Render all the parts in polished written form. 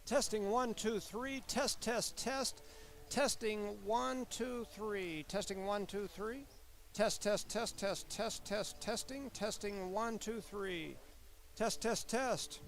Testing 1, 2, 3. Test, test, test. Testing 1, 2, 3. Testing 1, 2, 3. Test, test, test, test, test, test, testing. Testing 1, 2, 3. Test, test, test.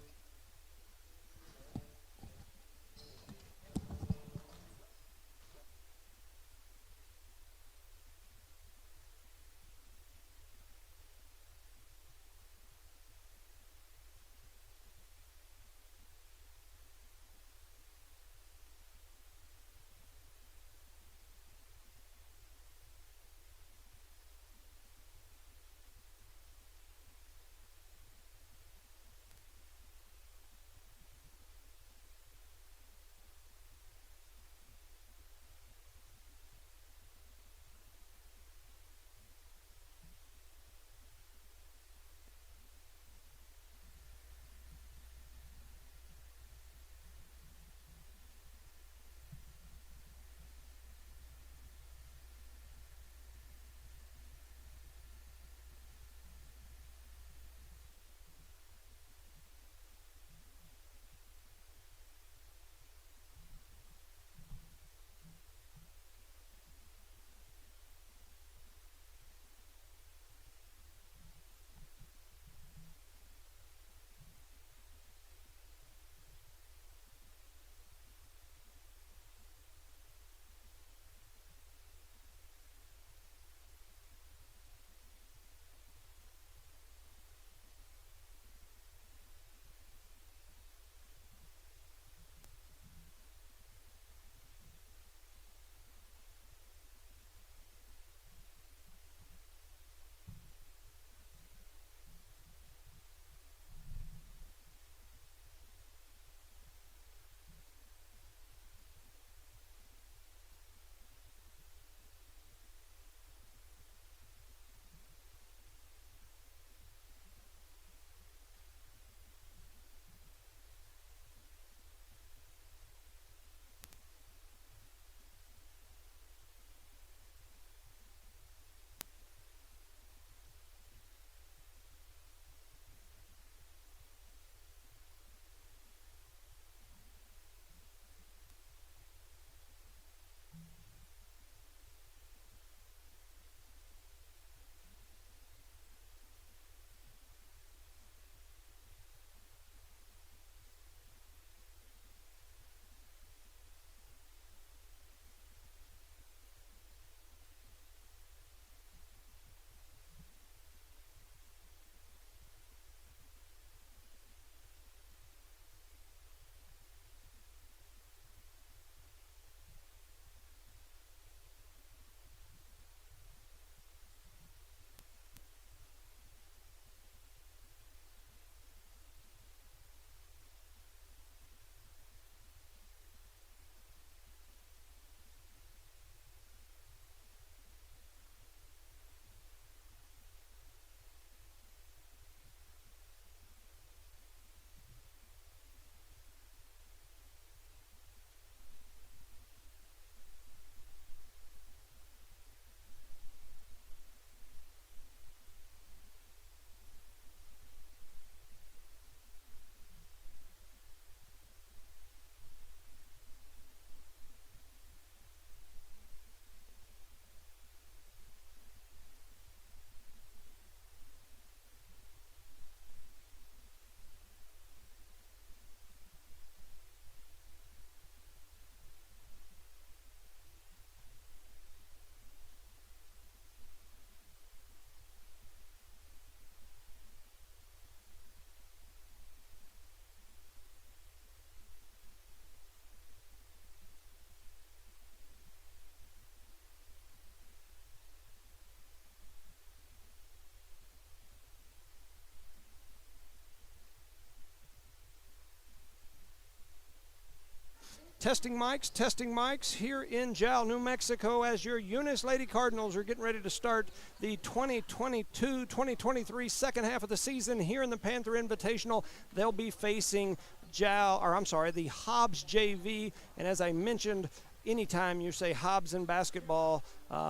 Testing mics here in Jal, New Mexico, as your Eunice Lady Cardinals are getting ready to start the 2022-2023 second half of the season here in the Panther Invitational. They'll be facing the Hobbs JV, and as I mentioned, anytime you say Hobbs in basketball,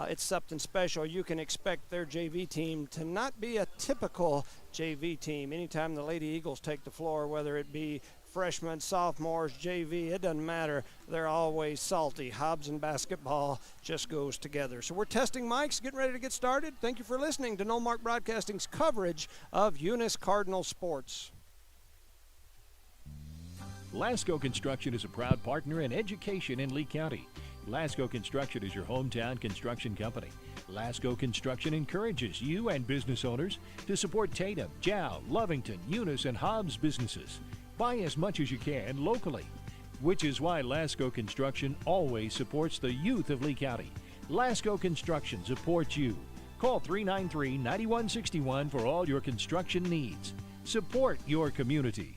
it's something special. You can expect their JV team to not be a typical JV team. Anytime the Lady Eagles take the floor, whether it be freshmen, sophomores, JV, it doesn't matter. They're always salty. Hobbs and basketball just goes together. So we're testing mics, getting ready to get started. Thank you for listening to No Mark Broadcasting's coverage of Eunice Cardinal sports. Lasco Construction is a proud partner in education in Lee County. Lasco Construction is your hometown construction company. Lasco Construction encourages you and business owners to support Tatum, Jow, Lovington, Eunice, and Hobbs businesses. Buy as much as you can locally, which is why Lasco Construction always supports the youth of Lee County. Lasco Construction supports you. Call 393-9161 for all your construction needs. Support your community.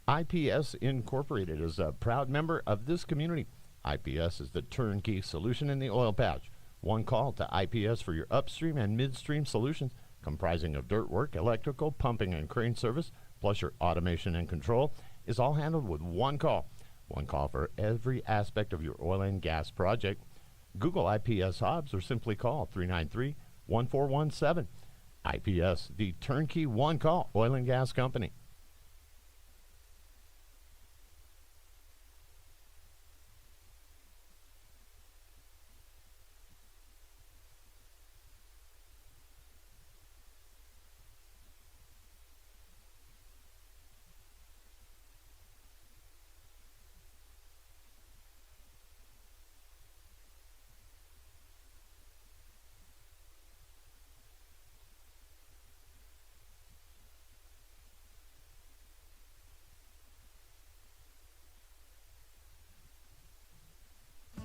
IPS Incorporated is a proud member of this community. IPS is the turnkey solution in the oil patch. One call to IPS for your upstream and midstream solutions, comprising of dirt work, electrical, pumping, and crane service, plus your automation and control, is all handled with one call. One call for every aspect of your oil and gas project. Google IPS Hobbs or simply call 393-1417. IPS, the turnkey one-call oil and gas company.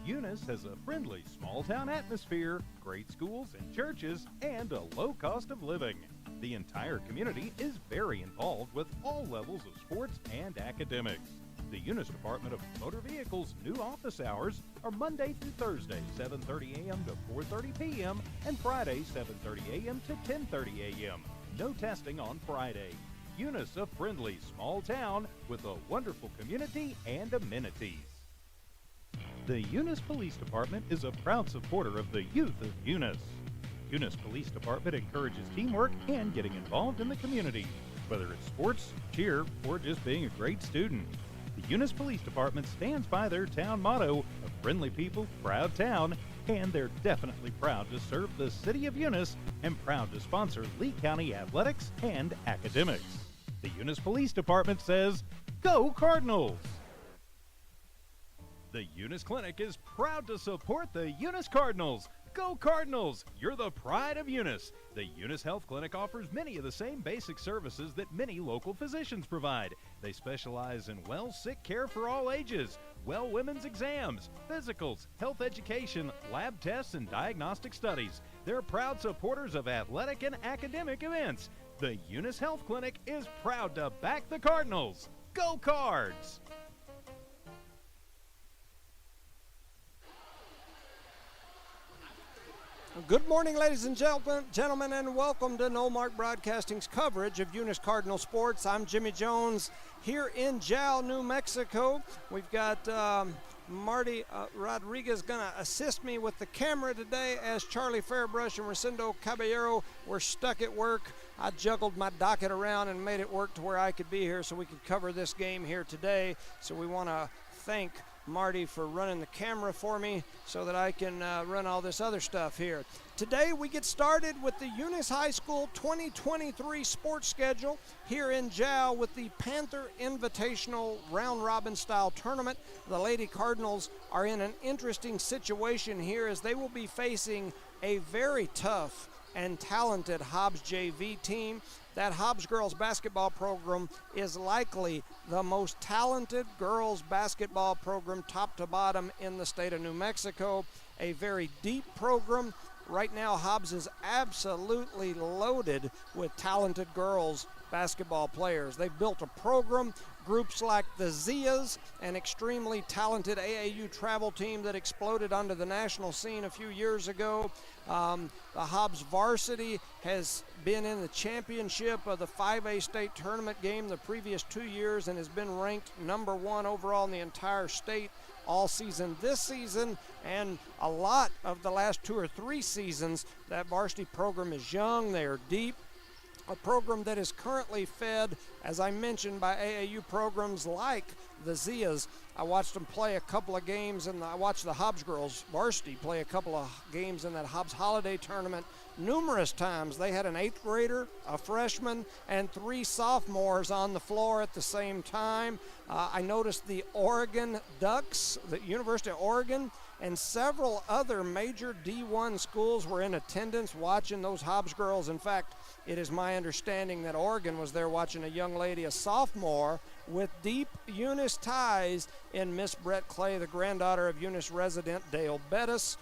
Eunice has a friendly small-town atmosphere, great schools and churches, and a low cost of living. The entire community is very involved with all levels of sports and academics. The Eunice Department of Motor Vehicles' new office hours are Monday through Thursday, 7:30 a.m. to 4:30 p.m., and Friday, 7:30 a.m. to 10:30 a.m. No testing on Friday. Eunice, a friendly small town with a wonderful community and amenities. The Eunice Police Department is a proud supporter of the youth of Eunice. Eunice Police Department encourages teamwork and getting involved in the community, whether it's sports, cheer, or just being a great student. The Eunice Police Department stands by their town motto of friendly people, proud town, and they're definitely proud to serve the city of Eunice and proud to sponsor Lee County athletics and academics. The Eunice Police Department says, "Go Cardinals!" The Eunice Clinic is proud to support the Eunice Cardinals. Go Cardinals! You're the pride of Eunice. The Eunice Health Clinic offers many of the same basic services that many local physicians provide. They specialize in sick care for all ages, women's exams, physicals, health education, lab tests, and diagnostic studies. They're proud supporters of athletic and academic events. The Eunice Health Clinic is proud to back the Cardinals. Go Cards! Good morning, ladies and gentlemen, and welcome to No Mark Broadcasting's coverage of Eunice Cardinal sports. I'm Jimmy Jones here in Jow, New Mexico. We've got Marty Rodriguez going to assist me with the camera today as Charlie Fairbrush and Rosendo Caballero were stuck at work. I juggled my docket around and made it work to where I could be here so we could cover this game here today. So we want to thank Marty for running the camera for me so that I can run all this other stuff here. Today we get started with the Eunice High School 2023 sports schedule here in Jow with the Panther Invitational round-robin style tournament. The Lady Cardinals are in an interesting situation here as they will be facing a very tough and talented Hobbs JV team. That Hobbs girls basketball program is likely the most talented girls basketball program top to bottom in the state of New Mexico. A very deep program. Right now, Hobbs is absolutely loaded with talented girls basketball players. They've built a program, groups like the Zias, an extremely talented AAU travel team that exploded onto the national scene a few years ago. The Hobbs varsity has been in the championship of the 5A state tournament game the previous 2 years and has been ranked #1 overall in the entire state all season this season, and a lot of the last 2 or 3 seasons. That varsity program is young, they are deep. A program that is currently fed, as I mentioned, by AAU programs like the Zias. I watched them play a couple of games, and I watched the Hobbs girls varsity play a couple of games in that Hobbs Holiday tournament numerous times. They had an 8th grader, a freshman, and 3 sophomores on the floor at the same time. I noticed the Oregon Ducks, the University of Oregon, and several other major D1 schools were in attendance watching those Hobbs girls. In fact, it is my understanding that Oregon was there watching a young lady, a sophomore, with deep Eunice ties in Miss Brett Clay, the granddaughter of Eunice resident Dale Bettis,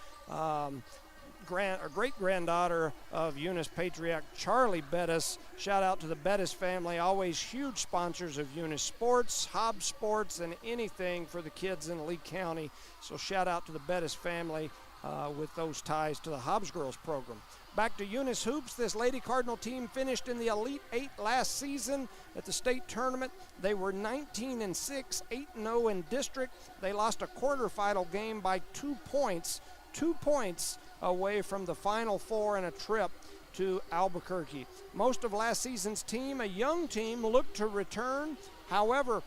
great-granddaughter of Eunice patriarch Charlie Bettis. Shout out to the Bettis family, always huge sponsors of Eunice sports, Hobbs sports, and anything for the kids in Lee County. So shout out to the Bettis family with those ties to the Hobbs girls program. Back to Eunice hoops. This Lady Cardinal team finished in the Elite 8 last season at the state tournament. They were 19-6, 8-0 in district. They lost a quarterfinal game by 2 points away from the Final Four and a trip to Albuquerque. Most of last season's team, a young team, looked to return. However,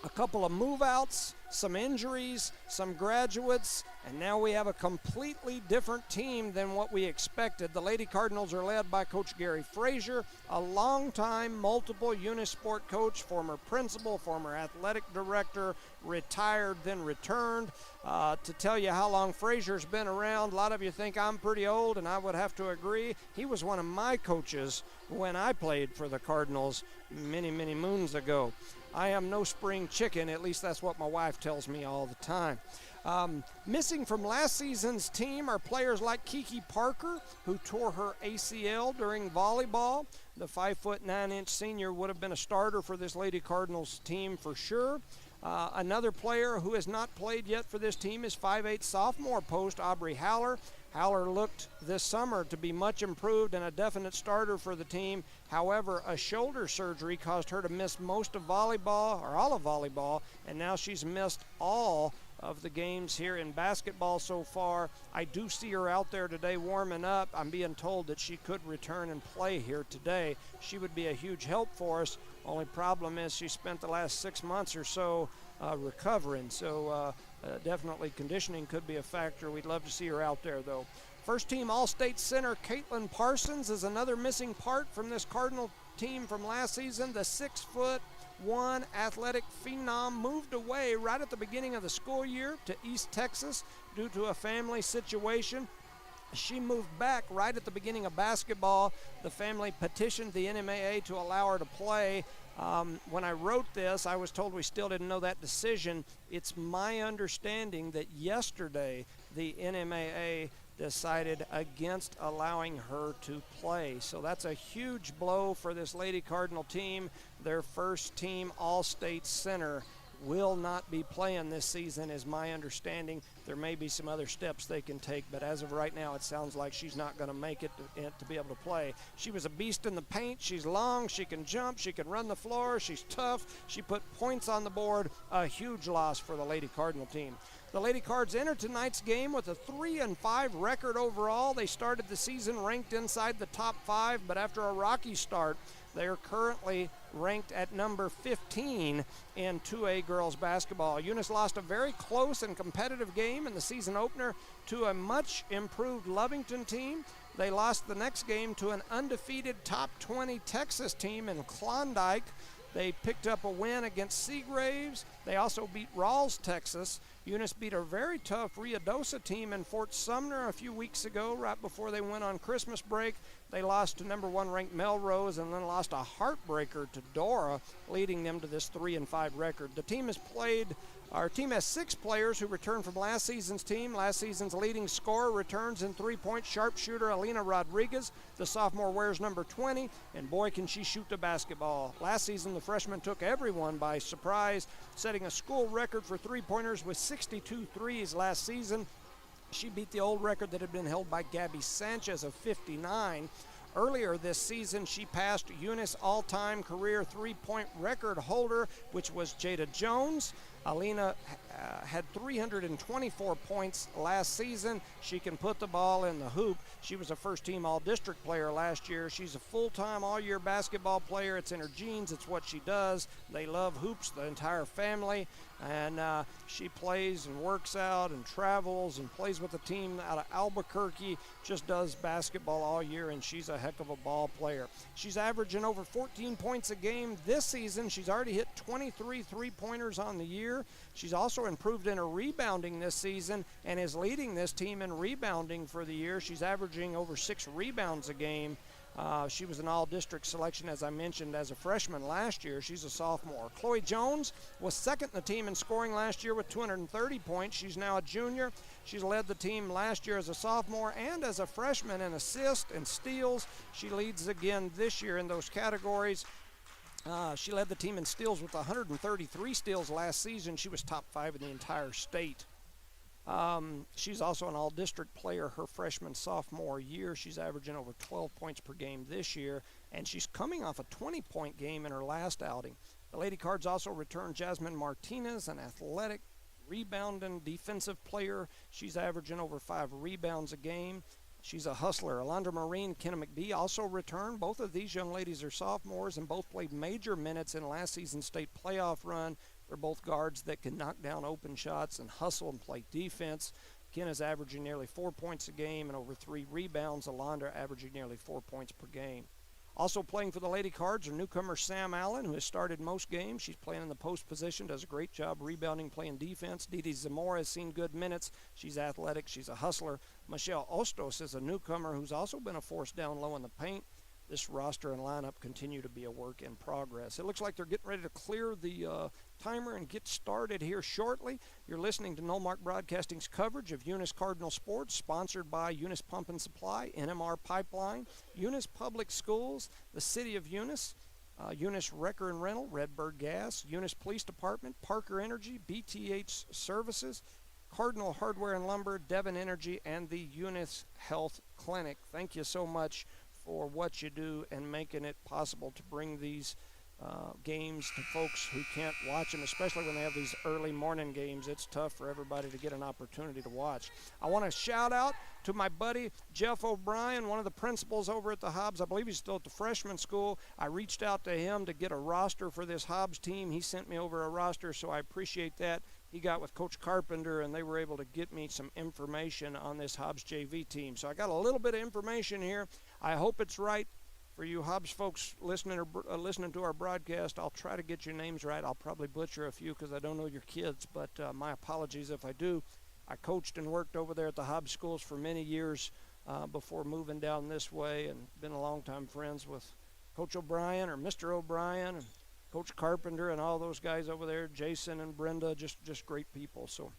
a couple of move-outs, some injuries, some graduates, and now we have a completely different team than what we expected. The Lady Cardinals are led by Coach Gary Frazier, a longtime multiple Unisport coach, former principal, former athletic director, retired, then returned. To tell you how long Frazier's been around, a lot of you think I'm pretty old, and I would have to agree. He was one of my coaches when I played for the Cardinals many, many moons ago. I am no spring chicken, at least that's what my wife tells me all the time. Missing from last season's team are players like Kiki Parker, who tore her ACL during volleyball. The 5'9" senior would have been a starter for this Lady Cardinals team for sure. Another player who has not played yet for this team is 5'8" sophomore post Aubrey Haller. Haller looked this summer to be much improved and a definite starter for the team. However, a shoulder surgery caused her to miss most of volleyball, or all of volleyball, and now she's missed all of the games here in basketball so far. I do see her out there today warming up. I'm being told that she could return and play here today. She would be a huge help for us. Only problem is she spent the last 6 months or so recovering, so definitely conditioning could be a factor. We'd love to see her out there, though. First team All-State center Caitlin Parsons is another missing part from this Cardinal team from last season. The 6'1" athletic phenom moved away right at the beginning of the school year to East Texas due to a family situation. She moved back right at the beginning of basketball. The family petitioned the NMAA to allow her to play. When I wrote this, I was told we still didn't know that decision. It's my understanding that yesterday the NMAA decided against allowing her to play. So that's a huge blow for this Lady Cardinal team. Their first team All-State center will not be playing this season, is my understanding. There may be some other steps they can take, but as of right now, it sounds like she's not going to make it to be able to play. She was a beast in the paint. She's long, she can jump, she can run the floor, she's tough. She put points on the board. A huge loss for the Lady Cardinal team. The Lady Cards entered tonight's game with a 3-5 record overall. They started the season ranked inside the top 5, but after a rocky start, they are currently ranked at number 15 in 2A girls basketball. Eunice lost a very close and competitive game in the season opener to a much improved Lovington team. They lost the next game to an undefeated top 20 Texas team in Klondike. They picked up a win against Seagraves. They also beat Rawls, Texas. Eunice beat a very tough Ruidoso team in Fort Sumner a few weeks ago, right before they went on Christmas break. They lost to number 1 ranked Melrose and then lost a heartbreaker to Dora, leading them to this 3-5 record. Our team has 6 players who returned from last season's team. Last season's leading scorer returns in 3-point sharpshooter Alina Rodriguez. The sophomore wears number 20, and boy can she shoot the basketball. Last season, the freshman took everyone by surprise, setting a school record for three-pointers with 62 threes last season. She beat the old record that had been held by Gabby Sanchez of 59. Earlier this season, she passed Eunice all-time career three-point record holder, which was Jada Jones. Alina had 324 points last season. She can put the ball in the hoop. She was a first-team all-district player last year. She's a full-time all-year basketball player. It's in her genes. It's what she does. They love hoops, the entire family. And she plays and works out and travels and plays with a team out of Albuquerque, just does basketball all year, and she's a heck of a ball player. She's averaging over 14 points a game this season. She's already hit 23 three-pointers on the year. She's also improved in her rebounding this season and is leading this team in rebounding for the year. She's averaging over 6 rebounds a game. She was an all-district selection, as I mentioned, as a freshman last year. She's a sophomore. Chloe Jones was second in the team in scoring last year with 230 points. She's now a junior. She's led the team last year as a sophomore and as a freshman in assists and steals. She leads again this year in those categories. She led the team in steals with 133 steals last season. She was top 5 in the entire state. She's also an all-district player her freshman-sophomore year. She's averaging over 12 points per game this year, and she's coming off a 20-point game in her last outing. The Lady Cards also returned Jasmine Martinez, an athletic, rebounding defensive player. She's averaging over 5 rebounds a game. She's a hustler. Alondra Marine and Kenna McBee also returned. Both of these young ladies are sophomores and both played major minutes in last season's state playoff run. They're both guards that can knock down open shots and hustle and play defense. Kenna's averaging nearly 4 points a game and over 3 rebounds. Alondra averaging nearly 4 points per game. Also playing for the Lady Cards are newcomer Sam Allen, who has started most games. She's playing in the post position, does a great job rebounding, playing defense. Didi Zamora has seen good minutes. She's athletic. She's a hustler. Michelle Ostos is a newcomer who's also been a force down low in the paint. This roster and lineup continue to be a work in progress. It looks like they're getting ready to clear the timer and get started here shortly. You're listening to Nullmark Broadcasting's coverage of Eunice Cardinal Sports, sponsored by Eunice Pump and Supply, NMR Pipeline, Eunice Public Schools, the City of Eunice, Eunice Wrecker and Rental, Redbird Gas, Eunice Police Department, Parker Energy, BTH Services, Cardinal Hardware and Lumber, Devon Energy, and the Eunice Health Clinic. Thank you so much for what you do and making it possible to bring these games to folks who can't watch them, especially when they have these early morning games. It's tough for everybody to get an opportunity to watch. I want to shout out to my buddy Jeff O'Brien, one of the principals over at the Hobbs. I believe he's still at the freshman school. I reached out to him to get a roster for this Hobbs team. He sent me over a roster, so I appreciate that. He got with Coach Carpenter, and they were able to get me some information on this Hobbs JV team. So I got a little bit of information here. I hope it's right for you Hobbs folks listening to our broadcast. I'll try to get your names right. I'll probably butcher a few because I don't know your kids, but my apologies if I do. I coached and worked over there at the Hobbs schools for many years before moving down this way, and been a long-time friends with Coach O'Brien or Mr. O'Brien and Coach Carpenter and all those guys over there, Jason and Brenda, just great people. So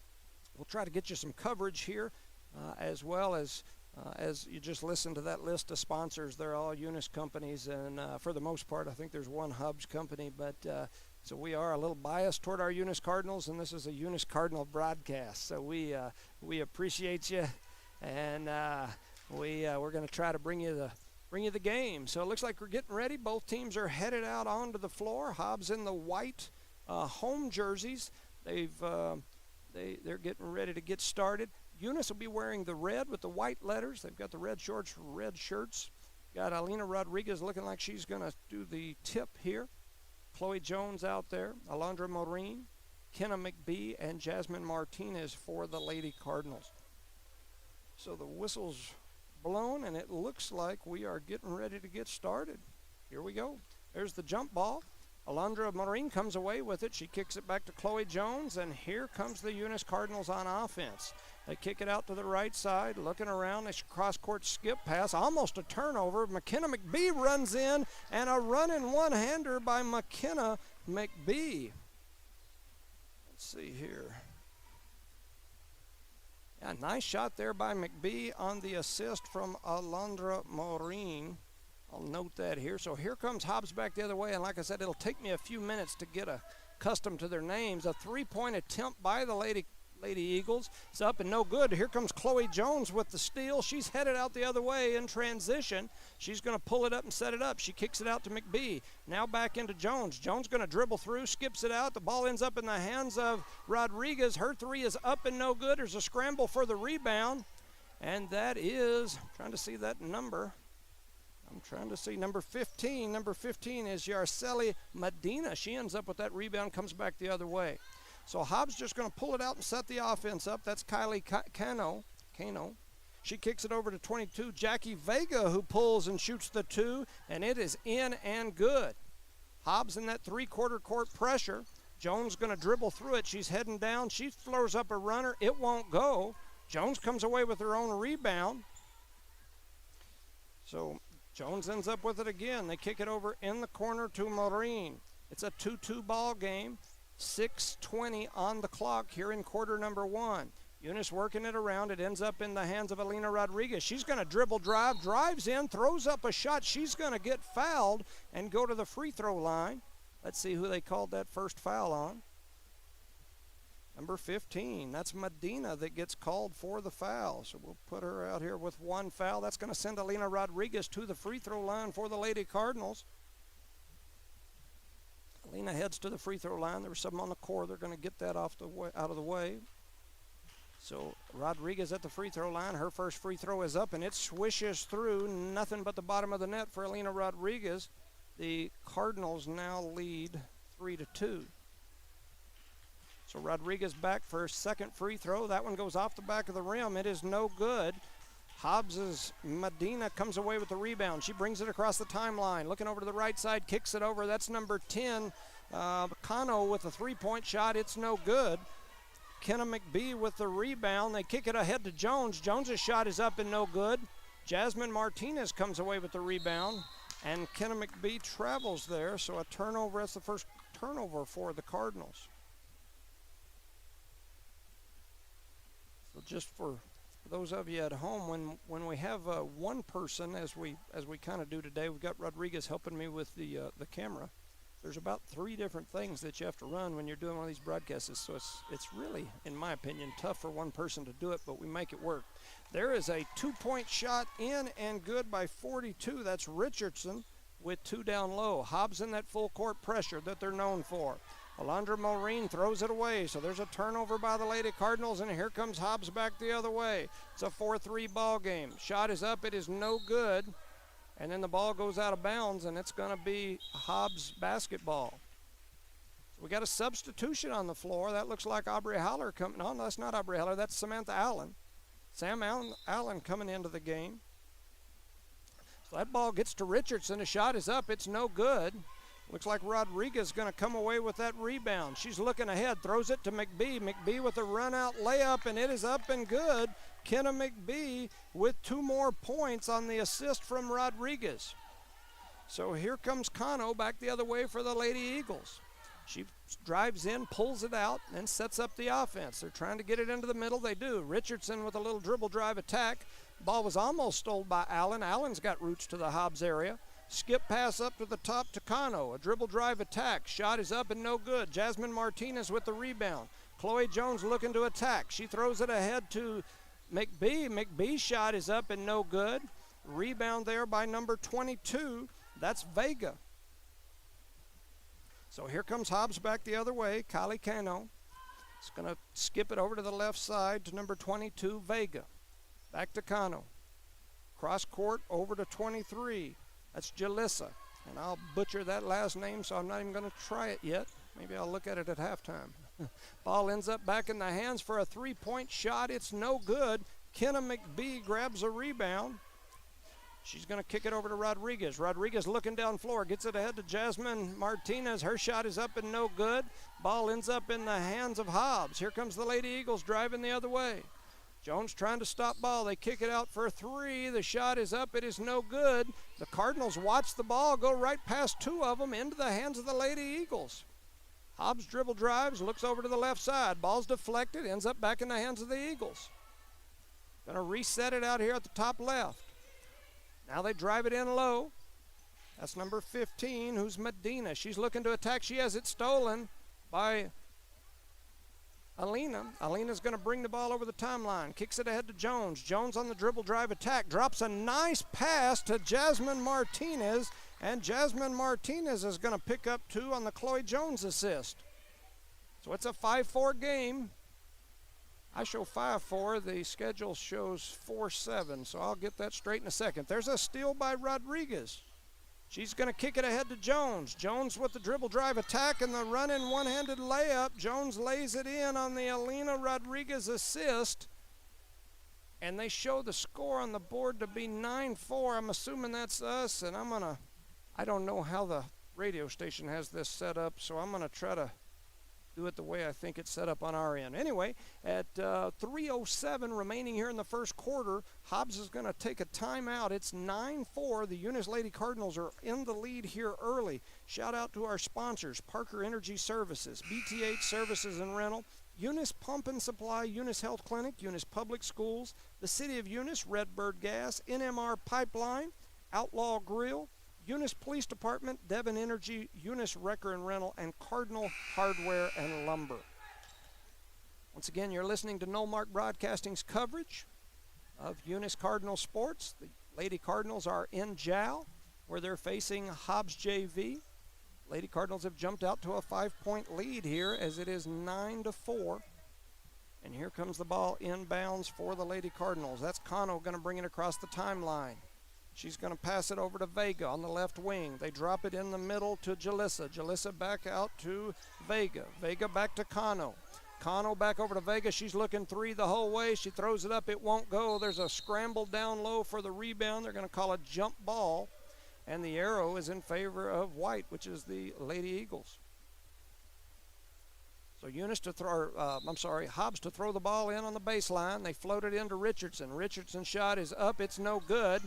we'll try to get you some coverage here as well as you just listen to that list of sponsors. They're all Eunice companies, and for the most part, I think there's one Hobbs company, but so we are a little biased toward our Eunice Cardinals, and this is a Eunice Cardinal broadcast. So we appreciate you, and we're going to try to bring you the game. So it looks like we're getting ready. Both teams are headed out onto the floor. Hobbs in the white home jerseys. They're getting ready to get started. Eunice will be wearing the red with the white letters. They've got the red shorts, red shirts. Got Alina Rodriguez looking like she's going to do the tip here. Chloe Jones out there. Alondra Maureen, Kenna McBee, and Jasmine Martinez for the Lady Cardinals. So the whistle's blown, and it looks like we are getting ready to get started. Here we go. There's the jump ball. Alondra Maureen comes away with it. She kicks it back to Chloe Jones, and here comes the Eunice Cardinals on offense. They kick it out to the right side, looking around. They cross-court skip pass, almost a turnover. McKenna McBee runs in, and a run-in one-hander by McKenna McBee. Let's see here. Yeah, nice shot there by McBee on the assist from Alondra Maureen. I'll note that here. So here comes Hobbs back the other way, and like I said, it'll take me a few minutes to get accustomed to their names. A three-point attempt by the Lady Lady Eagles. It's up and no good. Here comes Chloe Jones with the steal. She's headed out the other way in transition. She's going to pull it up and set it up. She kicks it out to McBee. Now back into Jones. Jones going to dribble through, skips it out. The ball ends up in the hands of Rodriguez. Her three is up and no good. There's a scramble for the rebound. And that is, I'm trying to see that number. I'm trying to see number 15. Number 15 is Yarceli Medina. She ends up with that rebound, comes back the other way. So Hobbs just going to pull it out and set the offense up. That's Kylie Cano. She kicks it over to 22. Jackie Vega, who pulls and shoots the two, and it is in and good. Hobbs in that three-quarter court pressure. Jones going to dribble through it. She's heading down. She floors up a runner. It won't go. Jones comes away with her own rebound. So Jones ends up with it again. They kick it over in the corner to Maureen. It's a 2-2 ball game. 6:20 on the clock here in quarter number one. Eunice working it around. It ends up in the hands of Alina Rodriguez. She's going to dribble drive, drives in, throws up a shot. She's going to get fouled and go to the free throw line. Let's see who they called that first foul on. Number 15. That's Medina that gets called for the foul. So we'll put her out here with one foul. That's going to send Alina Rodriguez to the free throw line for the Lady Cardinals. Alina heads to the free throw line. There was something on the core. They're going to get that out of the way. So Rodriguez at the free throw line. Her first free throw is up, and it swishes through. Nothing but the bottom of the net for Alina Rodriguez. The Cardinals now lead 3-2. So Rodriguez back for her second free throw. That one goes off the back of the rim. It is no good. Hobbs's Medina comes away with the rebound. She brings it across the timeline. Looking over to the right side, kicks it over. That's number 10, Cano with a three-point shot. It's no good. Kenna McBee with the rebound. They kick it ahead to Jones. Jones's shot is up and no good. Jasmine Martinez comes away with the rebound. And Kenna McBee travels there. So a turnover. That's the first turnover for the Cardinals. So just for those of you at home, when we have one person, as we kind of do today, we've got Rodriguez helping me with the camera. There's about 3 different things that you have to run when you're doing one of these broadcasts. So it's really, in my opinion, tough for one person to do it, but we make it work. There is a 2-point shot in and good by 42. That's Richardson with 2 down low. Hobbs in that full court pressure that they're known for. Alondra Maureen throws it away, so there's a turnover by the Lady Cardinals, and here comes Hobbs back the other way. It's a 4-3 ball game. Shot is up, it is no good, and then the ball goes out of bounds, and it's going to be Hobbs basketball. So we got a substitution on the floor. That looks like Aubrey Haller coming on. No, that's not Aubrey Haller, that's Samantha Allen. Sam Allen coming into the game. So that ball gets to Richardson. The shot is up, it's no good. Looks like Rodriguez is going to come away with that rebound. She's looking ahead, throws it to McBee. McBee with a run-out layup, and it is up and good. Kenna McBee with 2 more points on the assist from Rodriguez. So here comes Cano back the other way for the Lady Eagles. She drives in, pulls it out, and sets up the offense. They're trying to get it into the middle. They do. Richardson with a little dribble drive attack. Ball was almost stolen by Allen. Allen's got roots to the Hobbs area. Skip pass up to the top to Cano. A dribble drive attack. Shot is up and no good. Jasmine Martinez with the rebound. Chloe Jones looking to attack. She throws it ahead to McBee. McBee's shot is up and no good. Rebound there by number 22. That's Vega. So here comes Hobbs back the other way. Kylie Cano. It's going to skip it over to the left side to number 22, Vega. Back to Cano. Cross court over to 23. That's Jalissa, and I'll butcher that last name, so I'm not even going to try it yet. Maybe I'll look at it at halftime. Ball ends up back in the hands for a 3-point shot. It's no good. Kenna McBee grabs a rebound. She's going to kick it over to Rodriguez. Rodriguez looking down floor, gets it ahead to Jasmine Martinez. Her shot is up and no good. Ball ends up in the hands of Hobbs. Here comes the Lady Eagles driving the other way. Jones trying to stop ball. They kick it out for 3. The shot is up. It is no good. The Cardinals watch the ball go right past 2 of them into the hands of the Lady Eagles. Hobbs dribble drives, looks over to the left side. Ball's deflected, ends up back in the hands of the Eagles. Going to reset it out here at the top left. Now they drive it in low. That's number 15, who's Medina. She's looking to attack. She has it stolen by Alina's going to bring the ball over the timeline, kicks it ahead to Jones. Jones on the dribble drive attack, drops a nice pass to Jasmine Martinez, and Jasmine Martinez is going to pick up 2 on the Chloe Jones assist. So it's a 5-4 game. I show 5-4. The schedule shows 4-7, so I'll get that straight in a second. There's a steal by Rodriguez. She's going to kick it ahead to Jones. Jones with the dribble drive attack and the run-in one-handed layup. Jones lays it in on the Alina Rodriguez assist. And they show the score on the board to be 9-4. I'm assuming that's us, and I don't know how the radio station has this set up, so I'm going to try to do it the way I think it's set up on our end. Anyway, at 3:07 remaining here in the first quarter, Hobbs is going to take a timeout. It's 9-4. The Eunice Lady Cardinals are in the lead here early. Shout out to our sponsors, Parker Energy Services, BTH Services and Rental, Eunice Pump and Supply, Eunice Health Clinic, Eunice Public Schools, the City of Eunice, Redbird Gas, NMR Pipeline, Outlaw Grill, Eunice Police Department, Devon Energy, Eunice Wrecker and Rental, and Cardinal Hardware and Lumber. Once again, you're listening to Nullmark Broadcasting's coverage of Eunice Cardinal sports. The Lady Cardinals are in Jowl, where they're facing Hobbs JV. Lady Cardinals have jumped out to a 5-point lead here as it is 9-4. And here comes the ball inbounds for the Lady Cardinals. That's Kano going to bring it across the timeline. She's going to pass it over to Vega on the left wing. They drop it in the middle to Jalissa. Jalissa back out to Vega. Vega back to Kano. Kano back over to Vega. She's looking 3 the whole way. She throws it up. It won't go. There's a scramble down low for the rebound. They're going to call a jump ball. And the arrow is in favor of White, which is the Lady Eagles. So Hobbs to throw the ball in on the baseline. They float it into Richardson. Richardson's shot is up. It's no good.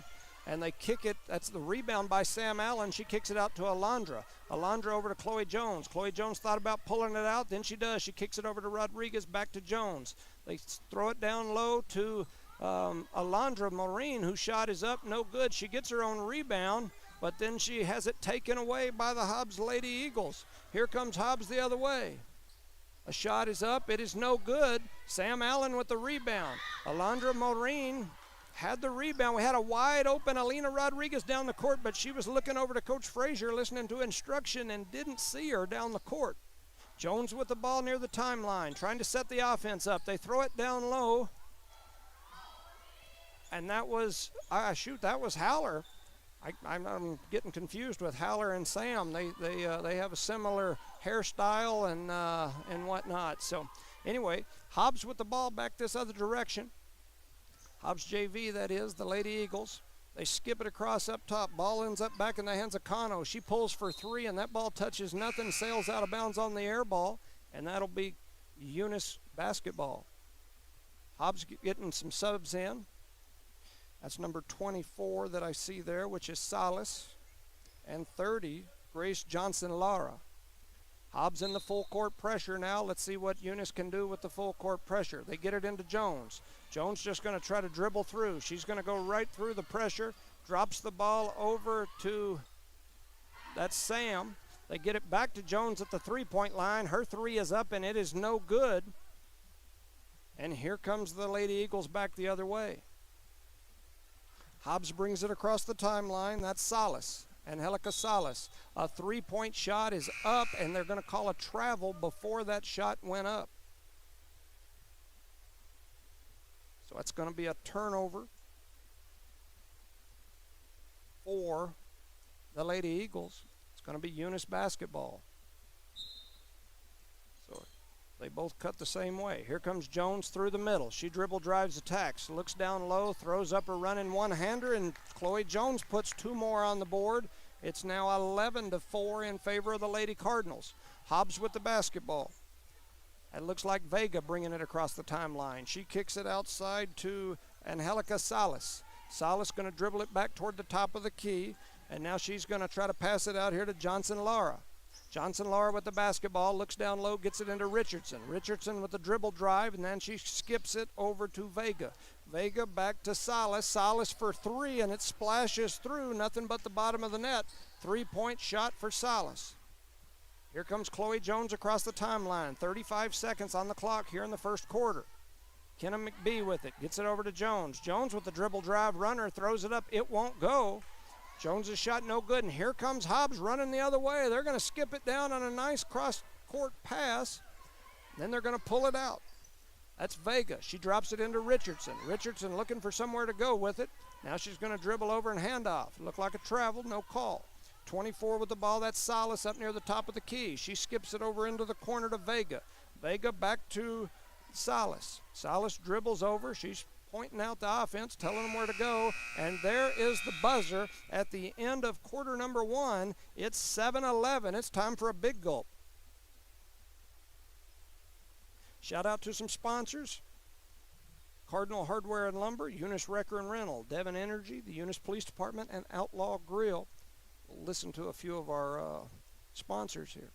And they kick it. That's the rebound by Sam Allen. She kicks it out to Alondra. Alondra over to Chloe Jones. Chloe Jones thought about pulling it out. Then she does. She kicks it over to Rodriguez, back to Jones. They throw it down low to Alondra Maureen, whose shot is up. No good. She gets her own rebound, but then she has it taken away by the Hobbs Lady Eagles. Here comes Hobbs the other way. A shot is up. It is no good. Sam Allen with the rebound. Alondra Maureen had the rebound. We had a wide open Alina Rodriguez down the court, but she was looking over to Coach Frazier, listening to instruction, and didn't see her down the court. Jones with the ball near the timeline, trying to set the offense up. They throw it down low, and that was Haller. I'm getting confused with Haller and Sam. They have a similar hairstyle and whatnot. So anyway, Hobbs with the ball back this other direction. Hobbs JV, that is, the Lady Eagles. They skip it across up top. Ball ends up back in the hands of Kano. She pulls for 3, and that ball touches nothing, sails out of bounds on the air ball, and that'll be Eunice basketball. Hobbs getting some subs in. That's number 24 that I see there, which is Salas, and 30, Grace Johnson-Lara. Hobbs in the full court pressure now. Let's see what Eunice can do with the full court pressure. They get it into Jones. Jones just going to try to dribble through. She's going to go right through the pressure, drops the ball over to, that's Sam. They get it back to Jones at the three-point line. Her 3 is up, and it is no good. And here comes the Lady Eagles back the other way. Hobbs brings it across the timeline. That's Salas. Angelica Salas. A 3-point shot is up, and they're going to call a travel before that shot went up. So it's going to be a turnover for the Lady Eagles. It's going to be Eunice basketball. So they both cut the same way. Here comes Jones through the middle. She dribble drives attacks, looks down low, throws up a running one-hander, and Chloe Jones puts 2 more on the board. It's now 11-4 in favor of the Lady Cardinals. Hobbs with the basketball. It looks like Vega bringing it across the timeline. She kicks it outside to Angelica Salas. Salas going to dribble it back toward the top of the key, and now she's going to try to pass it out here to Johnson-Lara. Johnson-Lara with the basketball, looks down low, gets it into Richardson. Richardson with the dribble drive, and then she skips it over to Vega. Vega back to Salas. Salas for 3, and it splashes through. Nothing but the bottom of the net. 3-point shot for Salas. Here comes Chloe Jones across the timeline. 35 seconds on the clock here in the first quarter. Kenna McBee with it. Gets it over to Jones. Jones with the dribble drive runner. Throws it up. It won't go. Jones' shot no good. And here comes Hobbs running the other way. They're going to skip it down on a nice cross-court pass. Then they're going to pull it out. That's Vega. She drops it into Richardson. Richardson looking for somewhere to go with it. Now she's going to dribble over and hand off. Looked like a travel. No call. 24 with the ball. That's Salas up near the top of the key. She skips it over into the corner to Vega. Vega back to Salas. Salas dribbles over. She's pointing out the offense, telling them where to go. And there is the buzzer at the end of quarter number 1. It's 7-11. It's time for a big gulp. Shout out to some sponsors. Cardinal Hardware and Lumber, Eunice Wrecker and Rental, Devon Energy, the Eunice Police Department, and Outlaw Grill. We'll listen to a few of our sponsors here.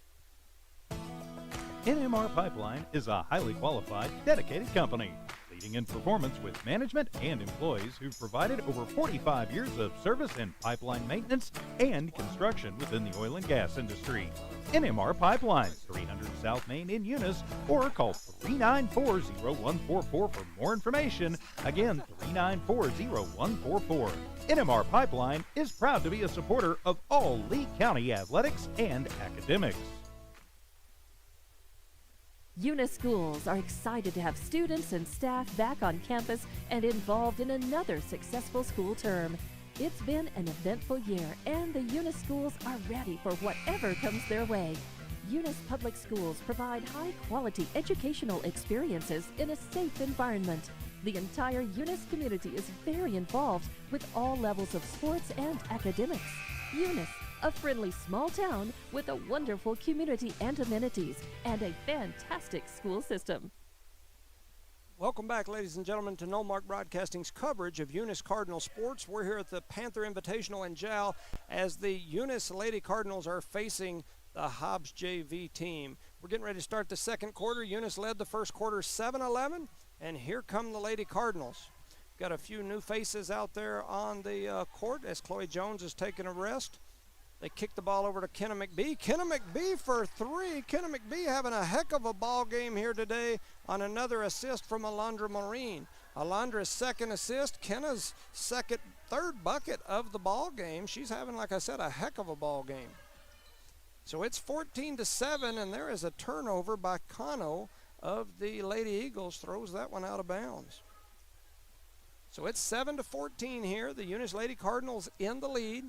NMR Pipeline is a highly qualified, dedicated company, leading in performance with management and employees who've provided over 45 years of service in pipeline maintenance and construction within the oil and gas industry. NMR Pipeline, 300 South Main in Eunice, or call 394-0144 for more information. Again, 394-0144. NMR Pipeline is proud to be a supporter of all Lee County athletics and academics. Eunice schools are excited to have students and staff back on campus and involved in another successful school term. It's been an eventful year, and the Eunice schools are ready for whatever comes their way. Eunice Public Schools provide high-quality educational experiences in a safe environment. The entire Eunice community is very involved with all levels of sports and academics. Eunice, a friendly small town with a wonderful community and amenities, and a fantastic school system. Welcome back, ladies and gentlemen, to Nullmark Broadcasting's coverage of Eunice Cardinal sports. We're here at the Panther Invitational in Jal as the Eunice Lady Cardinals are facing the Hobbs JV team. We're getting ready to start the second quarter. Eunice led the first quarter 7-11, and here come the Lady Cardinals. Got a few new faces out there on the court as Chloe Jones is taking a rest. They kick the ball over to Kenna McBee. Kenna McBee for 3. Kenna McBee having a heck of a ball game here today on another assist from Alondra Marine. Alondra's second assist, Kenna's third bucket of the ball game. She's having, like I said, a heck of a ball game. So it's 14-7, and there is a turnover by Kano of the Lady Eagles. Throws that one out of bounds. So it's 7-14 here. The Eunice Lady Cardinals in the lead.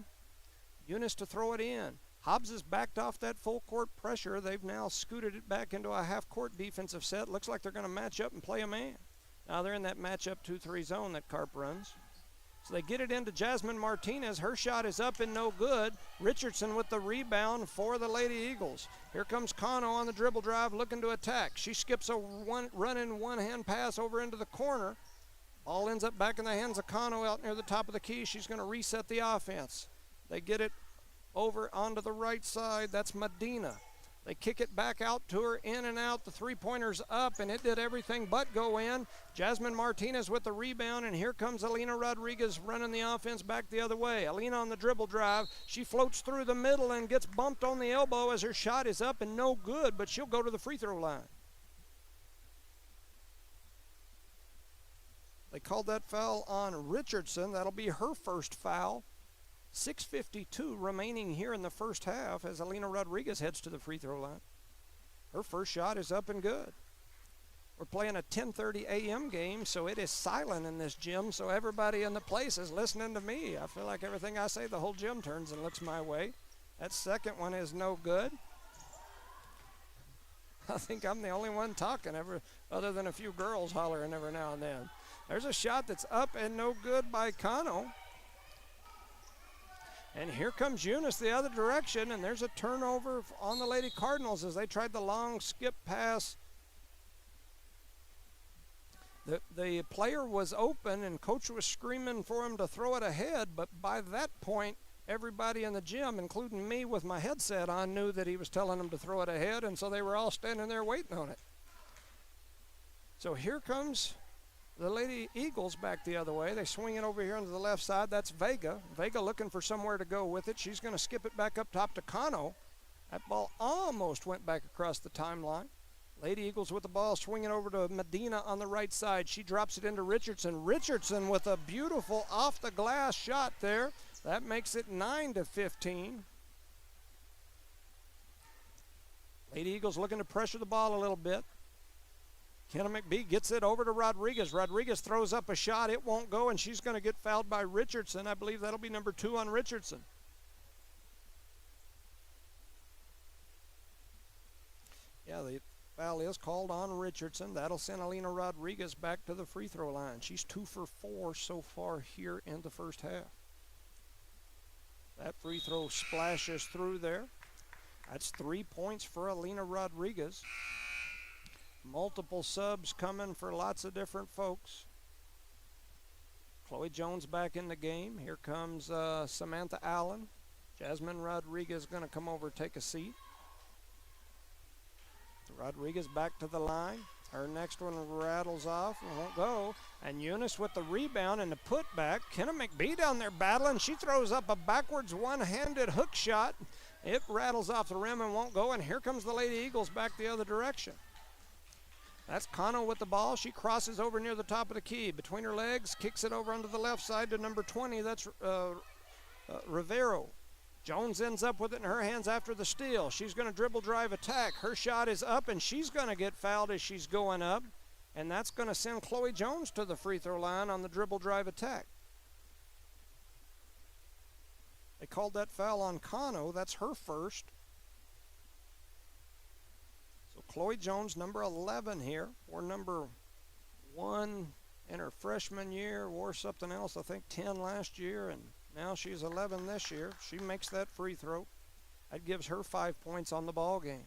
Eunice to throw it in. Hobbs has backed off that full court pressure. They've now scooted it back into a half court defensive set. Looks like they're going to match up and play a man. Now they're in that matchup 2-3 zone that Carp runs. So they get it into Jasmine Martinez. Her shot is up and no good. Richardson with the rebound for the Lady Eagles. Here comes Kano on the dribble drive looking to attack. She skips a running one-hand pass over into the corner. Ball ends up back in the hands of Kano out near the top of the key. She's going to reset the offense. They get it over onto the right side. That's Medina. They kick it back out to her, in and out. The three-pointer's up, and it did everything but go in. Jasmine Martinez with the rebound, and here comes Alina Rodriguez running the offense back the other way. Alina on the dribble drive. She floats through the middle and gets bumped on the elbow as her shot is up and no good, but she'll go to the free throw line. They called that foul on Richardson. That'll be her first foul. 6:52 remaining here in the first half as Alina Rodriguez heads to the free throw line. Her first shot is up and good. We're playing a 10:30 a.m. game, so it is silent in this gym, so everybody in the place is listening to me. I feel like everything I say, the whole gym turns and looks my way. That second one is no good. I think I'm the only one talking, other than a few girls hollering every now and then. There's a shot that's up and no good by Kano. And here comes Eunice the other direction, and there's a turnover on the Lady Cardinals as they tried the long skip pass. The player was open, and coach was screaming for him to throw it ahead, but by that point, everybody in the gym, including me with my headset on, knew that he was telling them to throw it ahead, and so they were all standing there waiting on it. So here comes the Lady Eagles back the other way. They swing it over here into the left side. That's Vega. Vega looking for somewhere to go with it. She's going to skip it back up top to Kano. That ball almost went back across the timeline. Lady Eagles with the ball, swinging over to Medina on the right side. She drops it into Richardson. Richardson with a beautiful off-the-glass shot there. That makes it 9-15. Lady Eagles looking to pressure the ball a little bit. Kenna McBee gets it over to Rodriguez. Rodriguez throws up a shot. It won't go, and she's going to get fouled by Richardson. I believe that'll be number 2 on Richardson. Yeah, the foul is called on Richardson. That'll send Alina Rodriguez back to the free throw line. She's 2 for 4 so far here in the first half. That free throw splashes through there. That's 3 points for Alina Rodriguez. Multiple subs coming for lots of different folks. Chloe Jones back in the game. Here comes Samantha Allen. Jasmine Rodriguez going to come over and take a seat. Rodriguez back to the line. Her next one rattles off and won't go. And Eunice with the rebound and the putback. Kenna McBee down there battling. She throws up a backwards one-handed hook shot. It rattles off the rim and won't go. And here comes the Lady Eagles back the other direction. That's Cano with the ball. She crosses over near the top of the key. Between her legs, kicks it over onto the left side to number 20. That's Rivero. Jones ends up with it in her hands after the steal. She's going to dribble, drive, attack. Her shot is up, and she's going to get fouled as she's going up. And that's going to send Chloe Jones to the free throw line on the dribble, drive, attack. They called that foul on Cano. That's her first. So Chloe Jones, number 11 here, or number 1 in her freshman year, wore something else, I think 10 last year, and now she's 11 this year. She makes that free throw. That gives her 5 points on the ball game.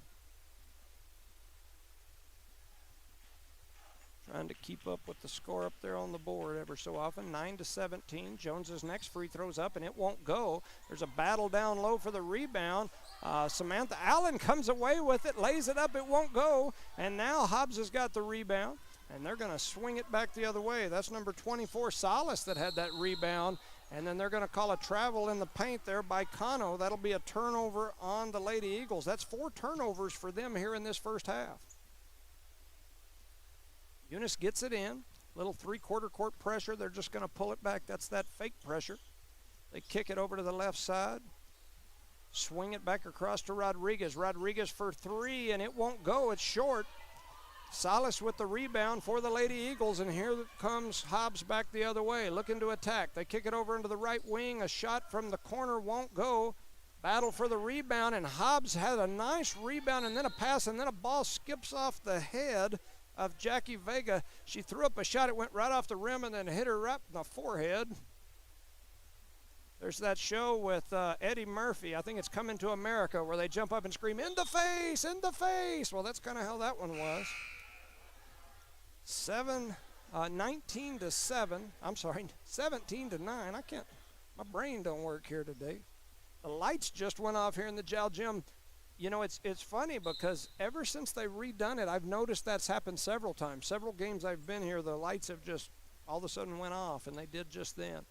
Trying to keep up with the score up there on the board ever so often. 9-17. Jones's next free throw's up, and it won't go. There's a battle down low for the rebound. Samantha Allen comes away with it, lays it up, it won't go. And now Hobbs has got the rebound, and they're going to swing it back the other way. That's number 24, Salas, that had that rebound. And then they're going to call a travel in the paint there by Cano. That'll be a turnover on the Lady Eagles. That's 4 turnovers for them here in this first half. Eunice gets it in. Little 3/4 court pressure. They're just going to pull it back. That's that fake pressure. They kick it over to the left side. Swing it back across to Rodriguez. Rodriguez for 3, and it won't go. It's short. Salas with the rebound for the Lady Eagles, and here comes Hobbs back the other way, looking to attack. They kick it over into the right wing. A shot from the corner won't go. Battle for the rebound, and Hobbs had a nice rebound and then a pass, and then a ball skips off the head of Jackie Vega. She threw up a shot. It went right off the rim and then hit her right in the forehead. There's that show with Eddie Murphy. I think it's Coming to America, where they jump up and scream, "In the face, in the face." Well, that's kind of how that one was. 19-7. I'm sorry, 17-9. I can't, my brain don't work here today. The lights just went off here in the Jal Gym. You know, it's funny because ever since they've redone it, I've noticed that's happened several times. Several games I've been here, the lights have just all of a sudden went off, and they did just then.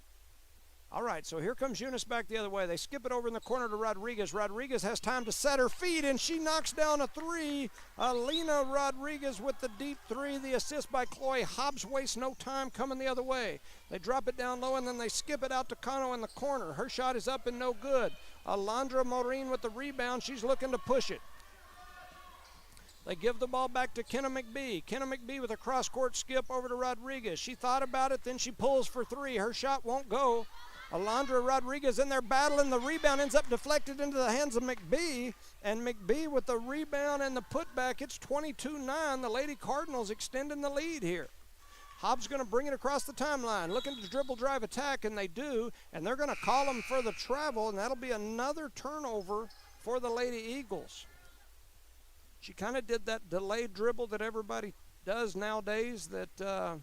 All right, so here comes Eunice back the other way. They skip it over in the corner to Rodriguez. Rodriguez has time to set her feet, and she knocks down a 3. Alina Rodriguez with the deep 3. The assist by Chloe. Hobbs wastes no time coming the other way. They drop it down low, and then they skip it out to Cano in the corner. Her shot is up and no good. Alondra Maureen with the rebound. She's looking to push it. They give the ball back to Kenna McBee. Kenna McBee with a cross-court skip over to Rodriguez. She thought about it, then she pulls for 3. Her shot won't go. Alondra Rodriguez in there battling. The rebound ends up deflected into the hands of McBee. And McBee with the rebound and the putback. It's 22-9. The Lady Cardinals extending the lead here. Hobbs going to bring it across the timeline, looking to dribble, drive, attack, and they do. And they're going to call them for the travel, and that'll be another turnover for the Lady Eagles. She kind of did that delayed dribble that everybody does nowadays that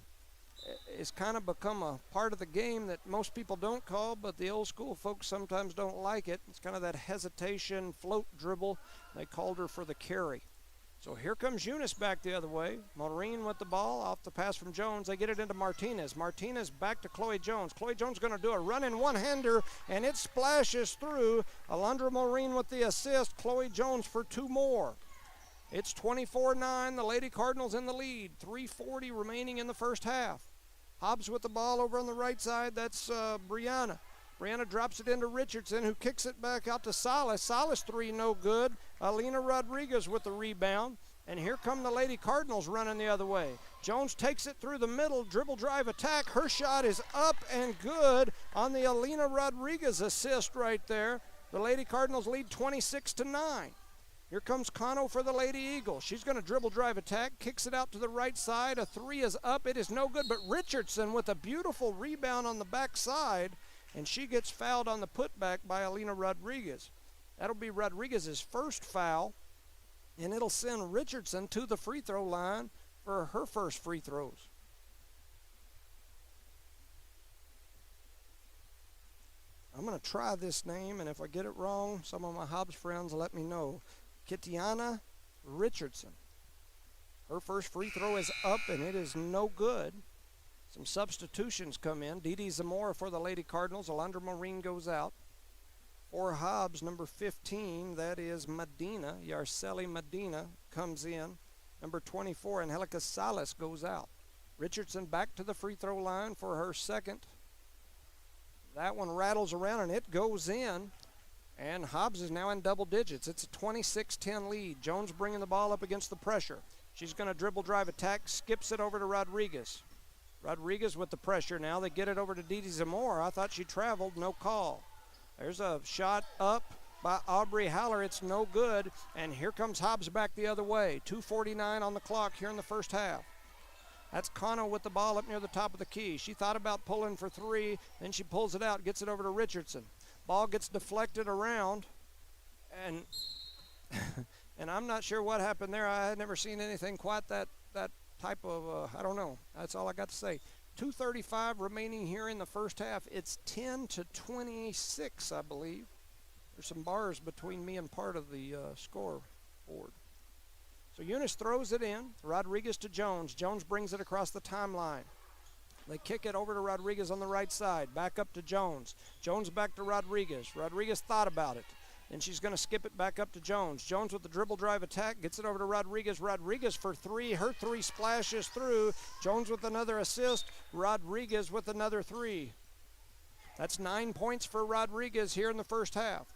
it's kind of become a part of the game that most people don't call, but the old school folks sometimes don't like it. It's kind of that hesitation float dribble. They called her for the carry. So here comes Eunice back the other way. Maureen with the ball off the pass from Jones. They get it into Martinez. Martinez back to Chloe Jones. Chloe Jones going to do a running one-hander, and it splashes through. Alondra Maureen with the assist. Chloe Jones for 2 more. It's 24-9. The Lady Cardinals in the lead. 3:40 remaining in the first half. Hobbs with the ball over on the right side. That's Brianna. Brianna drops it into Richardson, who kicks it back out to Salas. Salas 3, no good. Alina Rodriguez with the rebound. And here come the Lady Cardinals running the other way. Jones takes it through the middle, dribble drive attack. Her shot is up and good on the Alina Rodriguez assist right there. The Lady Cardinals lead 26-9. Here comes Cano for the Lady Eagles. She's going to dribble drive attack, kicks it out to the right side. A 3 is up. It is no good, but Richardson with a beautiful rebound on the backside. And she gets fouled on the putback by Alina Rodriguez. That'll be Rodriguez's first foul, and it'll send Richardson to the free throw line for her first free throws. I'm going to try this name, and if I get it wrong, some of my Hobbs friends let me know. Kitiana Richardson. Her first free throw is up, and it is no good. Some substitutions come in. Didi Zamora for the Lady Cardinals. Alondra Maureen goes out. For Hobbs, number 15, that is Medina. Yarceli Medina comes in. Number 24, Angelica Salas goes out. Richardson back to the free throw line for her second. That one rattles around, and it goes in. And Hobbs is now in double digits. It's a 26-10 lead. Jones bringing the ball up against the pressure. She's going to dribble drive attack, skips it over to Rodriguez. Rodriguez with the pressure now. They get it over to Didi Zamora. I thought she traveled, no call. There's a shot up by Aubrey Haller. It's no good. And here comes Hobbs back the other way. 2:49 on the clock here in the first half. That's Cano with the ball up near the top of the key. She thought about pulling for 3, then she pulls it out, gets it over to Richardson. Ball gets deflected around, and and I'm not sure what happened there. I had never seen anything quite that type of, I don't know. That's all I got to say. 2:35 remaining here in the first half. It's 10-26, I believe. There's some bars between me and part of the scoreboard. So Eunice throws it in. Rodriguez to Jones. Jones brings it across the timeline. They kick it over to Rodriguez on the right side. Back up to Jones. Jones back to Rodriguez. Rodriguez thought about it. And she's going to skip it back up to Jones. Jones with the dribble drive attack. Gets it over to Rodriguez. Rodriguez for 3. Her 3 splashes through. Jones with another assist. Rodriguez with another 3. That's 9 points for Rodriguez here in the first half.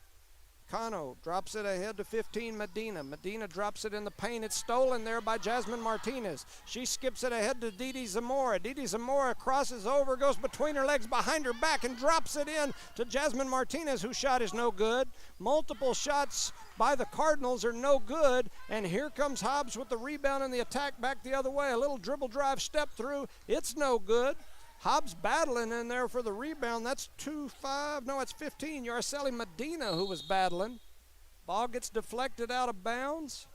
Cano drops it ahead to 15, Medina. Medina drops it in the paint. It's stolen there by Jasmine Martinez. She skips it ahead to Didi Zamora. Didi Zamora crosses over, goes between her legs, behind her back, and drops it in to Jasmine Martinez, whose shot is no good. Multiple shots by the Cardinals are no good, and here comes Hobbs with the rebound and the attack back the other way. A little dribble drive step through. It's no good. Hobbs battling in there for the rebound. That's 2-5. No, it's 15. Yarceli Medina who was battling. Ball gets deflected out of bounds.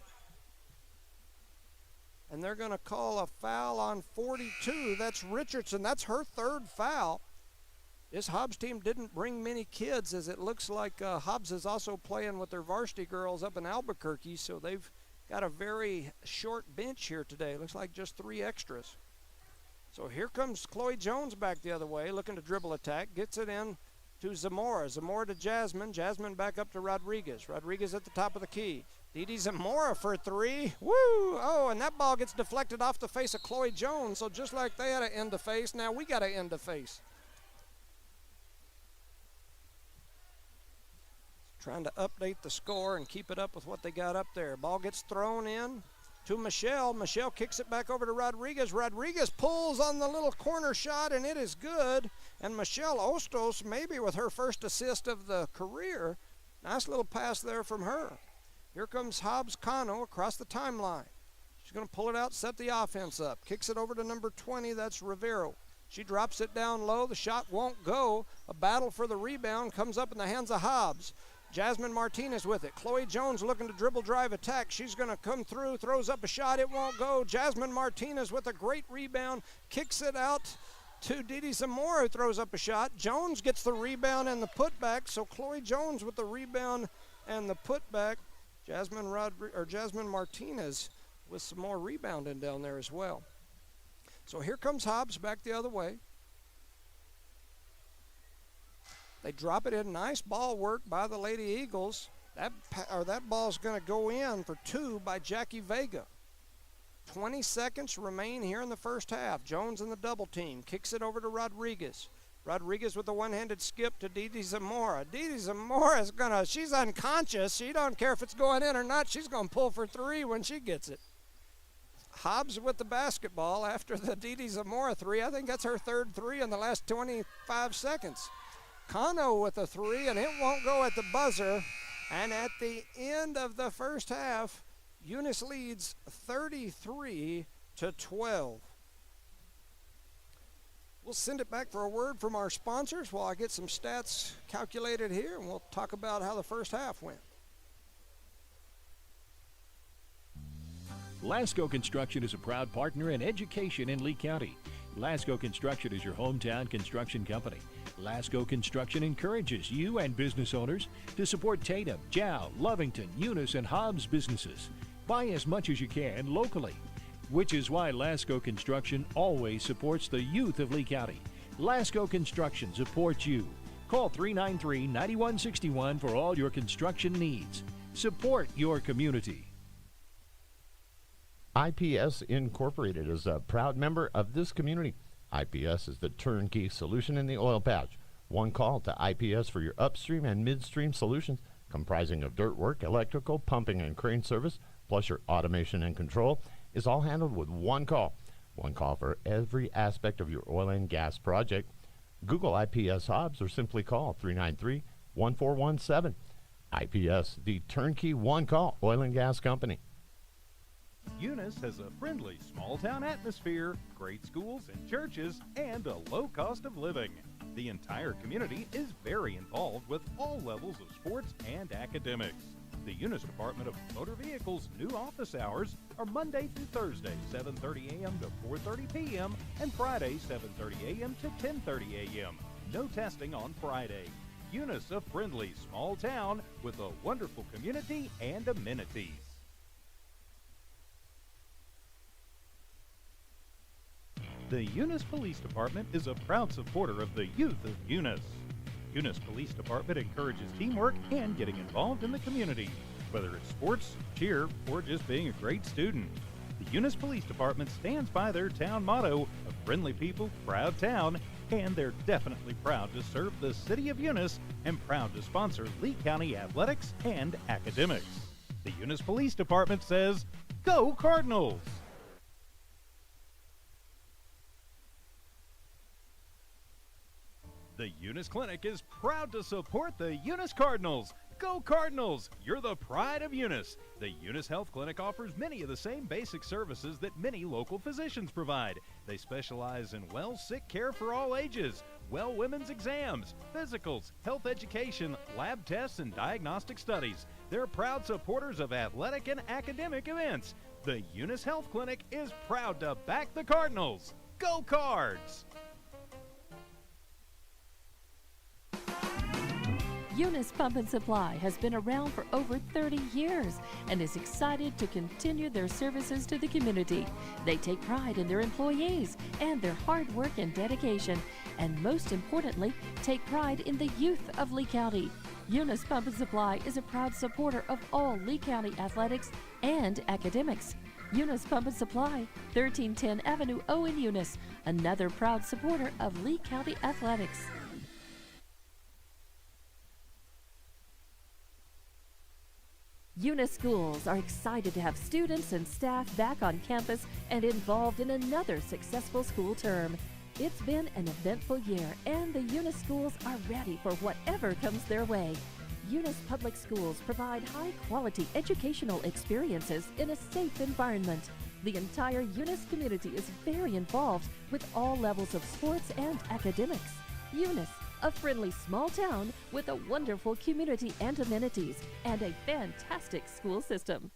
And they're going to call a foul on 42. That's Richardson. That's her 3rd foul. This Hobbs team didn't bring many kids, as it looks like Hobbs is also playing with their varsity girls up in Albuquerque, so they've got a very short bench here today. Looks like just 3 extras. So here comes Chloe Jones back the other way, looking to dribble attack. Gets it in to Zamora. Zamora to Jasmine. Jasmine back up to Rodriguez. Rodriguez at the top of the key. Didi Zamora for 3. Woo! Oh, and that ball gets deflected off the face of Chloe Jones. So just like they had to end the face, now we got to end the face. Trying to update the score and keep it up with what they got up there. Ball gets thrown in to Michelle. Michelle kicks it back over to Rodriguez. Rodriguez pulls on the little corner shot, and it is good. And Michelle Ostos, maybe with her first assist of the career. Nice little pass there from her. Here comes Hobbs Cano across the timeline. She's going to pull it out, set the offense up. Kicks it over to number 20, that's Rivero. She drops it down low. The shot won't go. A battle for the rebound comes up in the hands of Hobbs. Jasmine Martinez with it. Chloe Jones looking to dribble drive attack. She's going to come through, throws up a shot. It won't go. Jasmine Martinez with a great rebound. Kicks it out to Didi Zamora, who throws up a shot. Jones gets the rebound and the putback. So Chloe Jones with the rebound and the putback. Jasmine Martinez with some more rebounding down there as well. So here comes Hobbs back the other way. They drop it in. Nice ball work by the Lady Eagles. That ball's going to go in for 2 by Jackie Vega. 20 seconds remain here in the first half. Jones in the double team. Kicks it over to Rodriguez. Rodriguez with a one-handed skip to Didi Zamora. Didi Zamora she's unconscious. She don't care if it's going in or not. She's going to pull for 3 when she gets it. Hobbs with the basketball after the Didi Zamora 3. I think that's her 3rd 3 in the last 25 seconds. Kano with a 3, and it won't go at the buzzer. And at the end of the first half, Eunice leads 33-12. We'll send it back for a word from our sponsors while I get some stats calculated here, and we'll talk about how the first half went. Lasco Construction is a proud partner in education in Lee County. Lasco Construction is your hometown construction company. Lasco Construction encourages you and business owners to support Tatum, Jow, Lovington, Eunice, and Hobbs businesses. Buy as much as you can locally, which is why Lasco Construction always supports the youth of Lee County. Lasco Construction supports you. Call 393-9161 for all your construction needs. Support your community. IPS Incorporated is a proud member of this community. IPS is the turnkey solution in the oil patch. One call to IPS for your upstream and midstream solutions, comprising of dirt work, electrical, pumping, and crane service, plus your automation and control, is all handled with one call. One call for every aspect of your oil and gas project. Google IPS Hobbs or simply call 393-1417. IPS, the turnkey one-call oil and gas company. Eunice has a friendly small-town atmosphere, great schools and churches, and a low cost of living. The entire community is very involved with all levels of sports and academics. The Eunice Department of Motor Vehicles' new office hours are Monday through Thursday, 7:30 a.m. to 4:30 p.m., and Friday, 7:30 a.m. to 10:30 a.m. No testing on Friday. Eunice, a friendly small town with a wonderful community and amenities. The Eunice Police Department is a proud supporter of the youth of Eunice. Eunice Police Department encourages teamwork and getting involved in the community, whether it's sports, cheer, or just being a great student. The Eunice Police Department stands by their town motto of friendly people, proud town, and they're definitely proud to serve the city of Eunice and proud to sponsor Lee County athletics and academics. The Eunice Police Department says, "Go Cardinals!" The Eunice Clinic is proud to support the Eunice Cardinals. Go Cardinals! You're the pride of Eunice. The Eunice Health Clinic offers many of the same basic services that many local physicians provide. They specialize in sick care for all ages, women's exams, physicals, health education, lab tests, and diagnostic studies. They're proud supporters of athletic and academic events. The Eunice Health Clinic is proud to back the Cardinals. Go Cards! Eunice Pump and Supply has been around for over 30 years and is excited to continue their services to the community. They take pride in their employees and their hard work and dedication, and most importantly, take pride in the youth of Lee County. Eunice Pump and Supply is a proud supporter of all Lee County athletics and academics. Eunice Pump and Supply, 1310 Avenue O in Eunice, another proud supporter of Lee County athletics. Eunice schools are excited to have students and staff back on campus and involved in another successful school term. It's been an eventful year, and the Eunice schools are ready for whatever comes their way. Eunice Public Schools provide high-quality educational experiences in a safe environment. The entire Eunice community is very involved with all levels of sports and academics. Eunice, a friendly small town with a wonderful community and amenities, and a fantastic school system.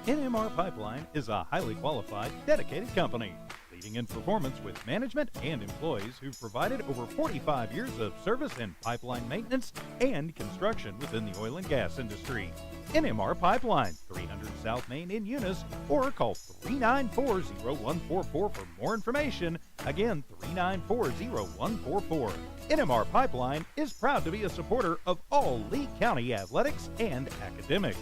NMR Pipeline is a highly qualified, dedicated company. The leading in performance with management and employees who've provided over 45 years of service in pipeline maintenance and construction within the oil and gas industry. NMR Pipeline, 300 South Main in Eunice, or call 394-0144 for more information. Again, 394-0144. NMR Pipeline is proud to be a supporter of all Lee County athletics and academics.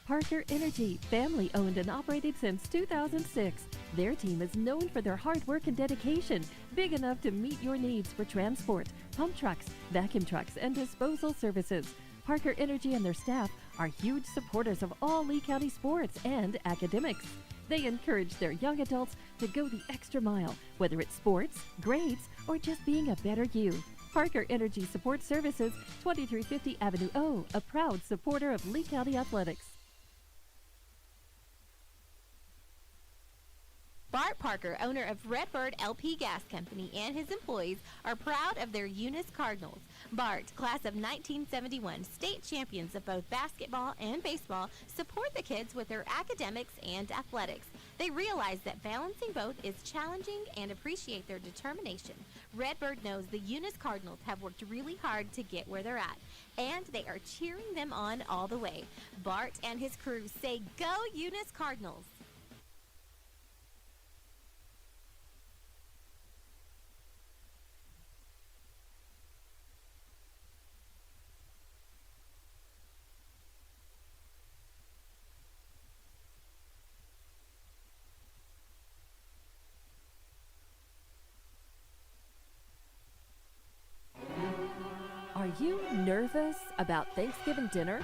Parker Energy, family owned and operated since 2006. Their team is known for their hard work and dedication, big enough to meet your needs for transport, pump trucks, vacuum trucks, and disposal services. Parker Energy and their staff are huge supporters of all Lee County sports and academics. They encourage their young adults to go the extra mile, whether it's sports, grades, or just being a better you. Parker Energy Support Services, 2350 Avenue O, a proud supporter of Lee County athletics. Bart Parker, owner of Redbird LP Gas Company, and his employees are proud of their Eunice Cardinals. Bart, class of 1971, state champions of both basketball and baseball, support the kids with their academics and athletics. They realize that balancing both is challenging and appreciate their determination. Redbird knows the Eunice Cardinals have worked really hard to get where they're at, and they are cheering them on all the way. Bart and his crew say, "Go Eunice Cardinals!" Are you nervous about Thanksgiving dinner?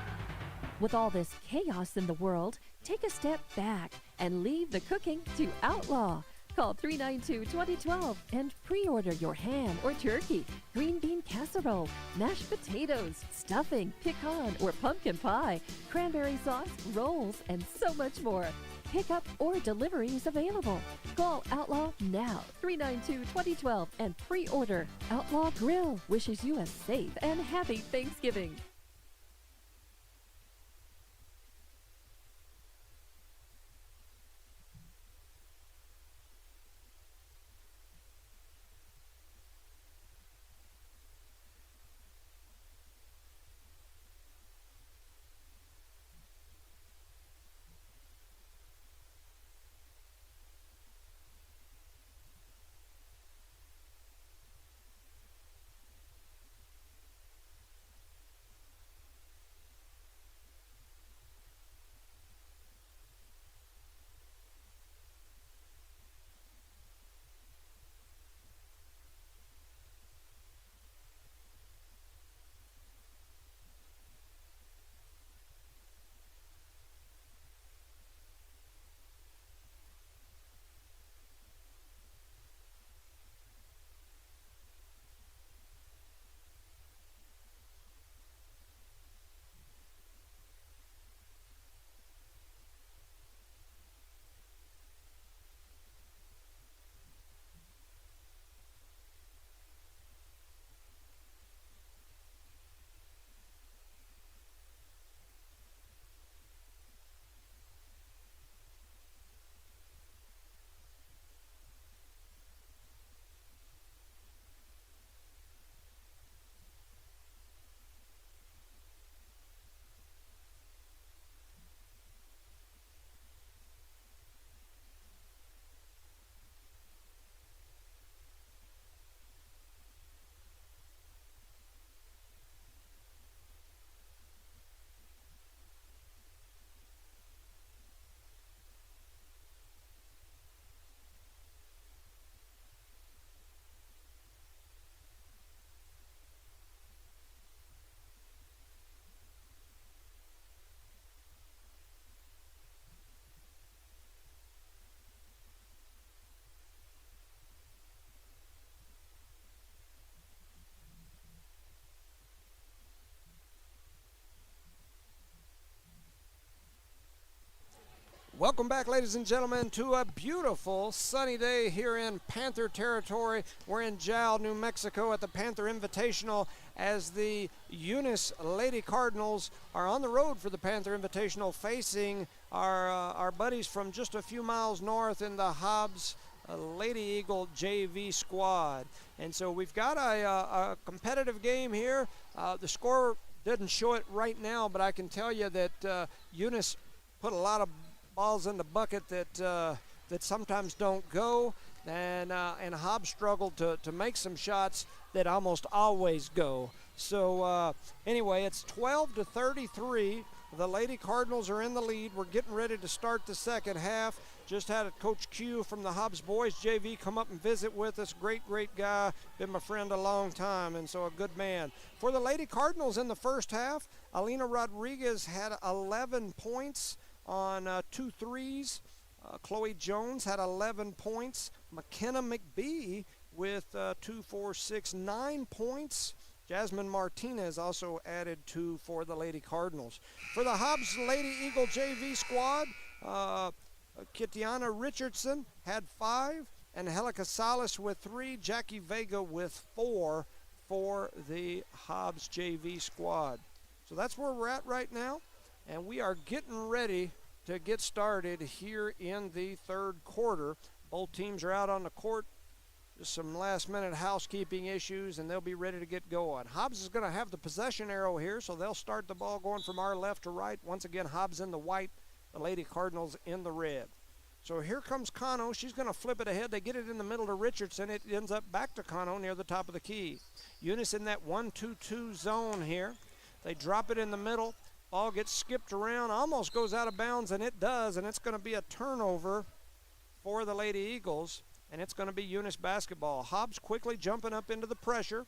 With all this chaos in the world, take a step back and leave the cooking to Outlaw. Call 392-2012 and pre-order your ham or turkey, green bean casserole, mashed potatoes, stuffing, pecan or pumpkin pie, cranberry sauce, rolls, and so much more. Pickup or delivery is available. Call Outlaw now, 392-2012, and pre-order. Outlaw Grill wishes you a safe and happy Thanksgiving. Welcome back, ladies and gentlemen, to a beautiful sunny day here in Panther territory. We're in Jal, New Mexico at the Panther Invitational as the Eunice Lady Cardinals are on the road for the Panther Invitational, facing our buddies from just a few miles north in the Hobbs Lady Eagle JV squad. And so we've got a competitive game here. The score doesn't show it right now, but I can tell you that Eunice put a lot of balls in the bucket that sometimes don't go, and Hobbs struggled to make some shots that almost always go. So anyway, it's 12-33. The Lady Cardinals are in the lead. We're getting ready to start the second half. Just had a Coach Q from the Hobbs Boys JV come up and visit with us. Great guy. Been my friend a long time, and so a good man. For the Lady Cardinals in the first half, Alina Rodriguez had 11 points on 2 threes. Chloe Jones had 11 points. McKenna McBee with 2, 4, 6, 9 points. Jasmine Martinez also added 2 for the Lady Cardinals. For the Hobbs Lady Eagle JV squad, Kitiana Richardson had 5, and Angelica Salas with 3, Jackie Vega with 4 for the Hobbs JV squad. So that's where we're at right now, and we are getting ready to get started here in the third quarter. Both teams are out on the court. Just some last-minute housekeeping issues, and they'll be ready to get going. Hobbs is going to have the possession arrow here, so they'll start the ball going from our left to right. Once again, Hobbs in the white, the Lady Cardinals in the red. So here comes Kano. She's going to flip it ahead. They get it in the middle to Richardson. It ends up back to Kano near the top of the key. Eunice in that 1-2-2 zone here. They drop it in the middle. Ball gets skipped around, almost goes out of bounds, and it does, and it's going to be a turnover for the Lady Eagles, and it's going to be Eunice basketball. Hobbs quickly jumping up into the pressure.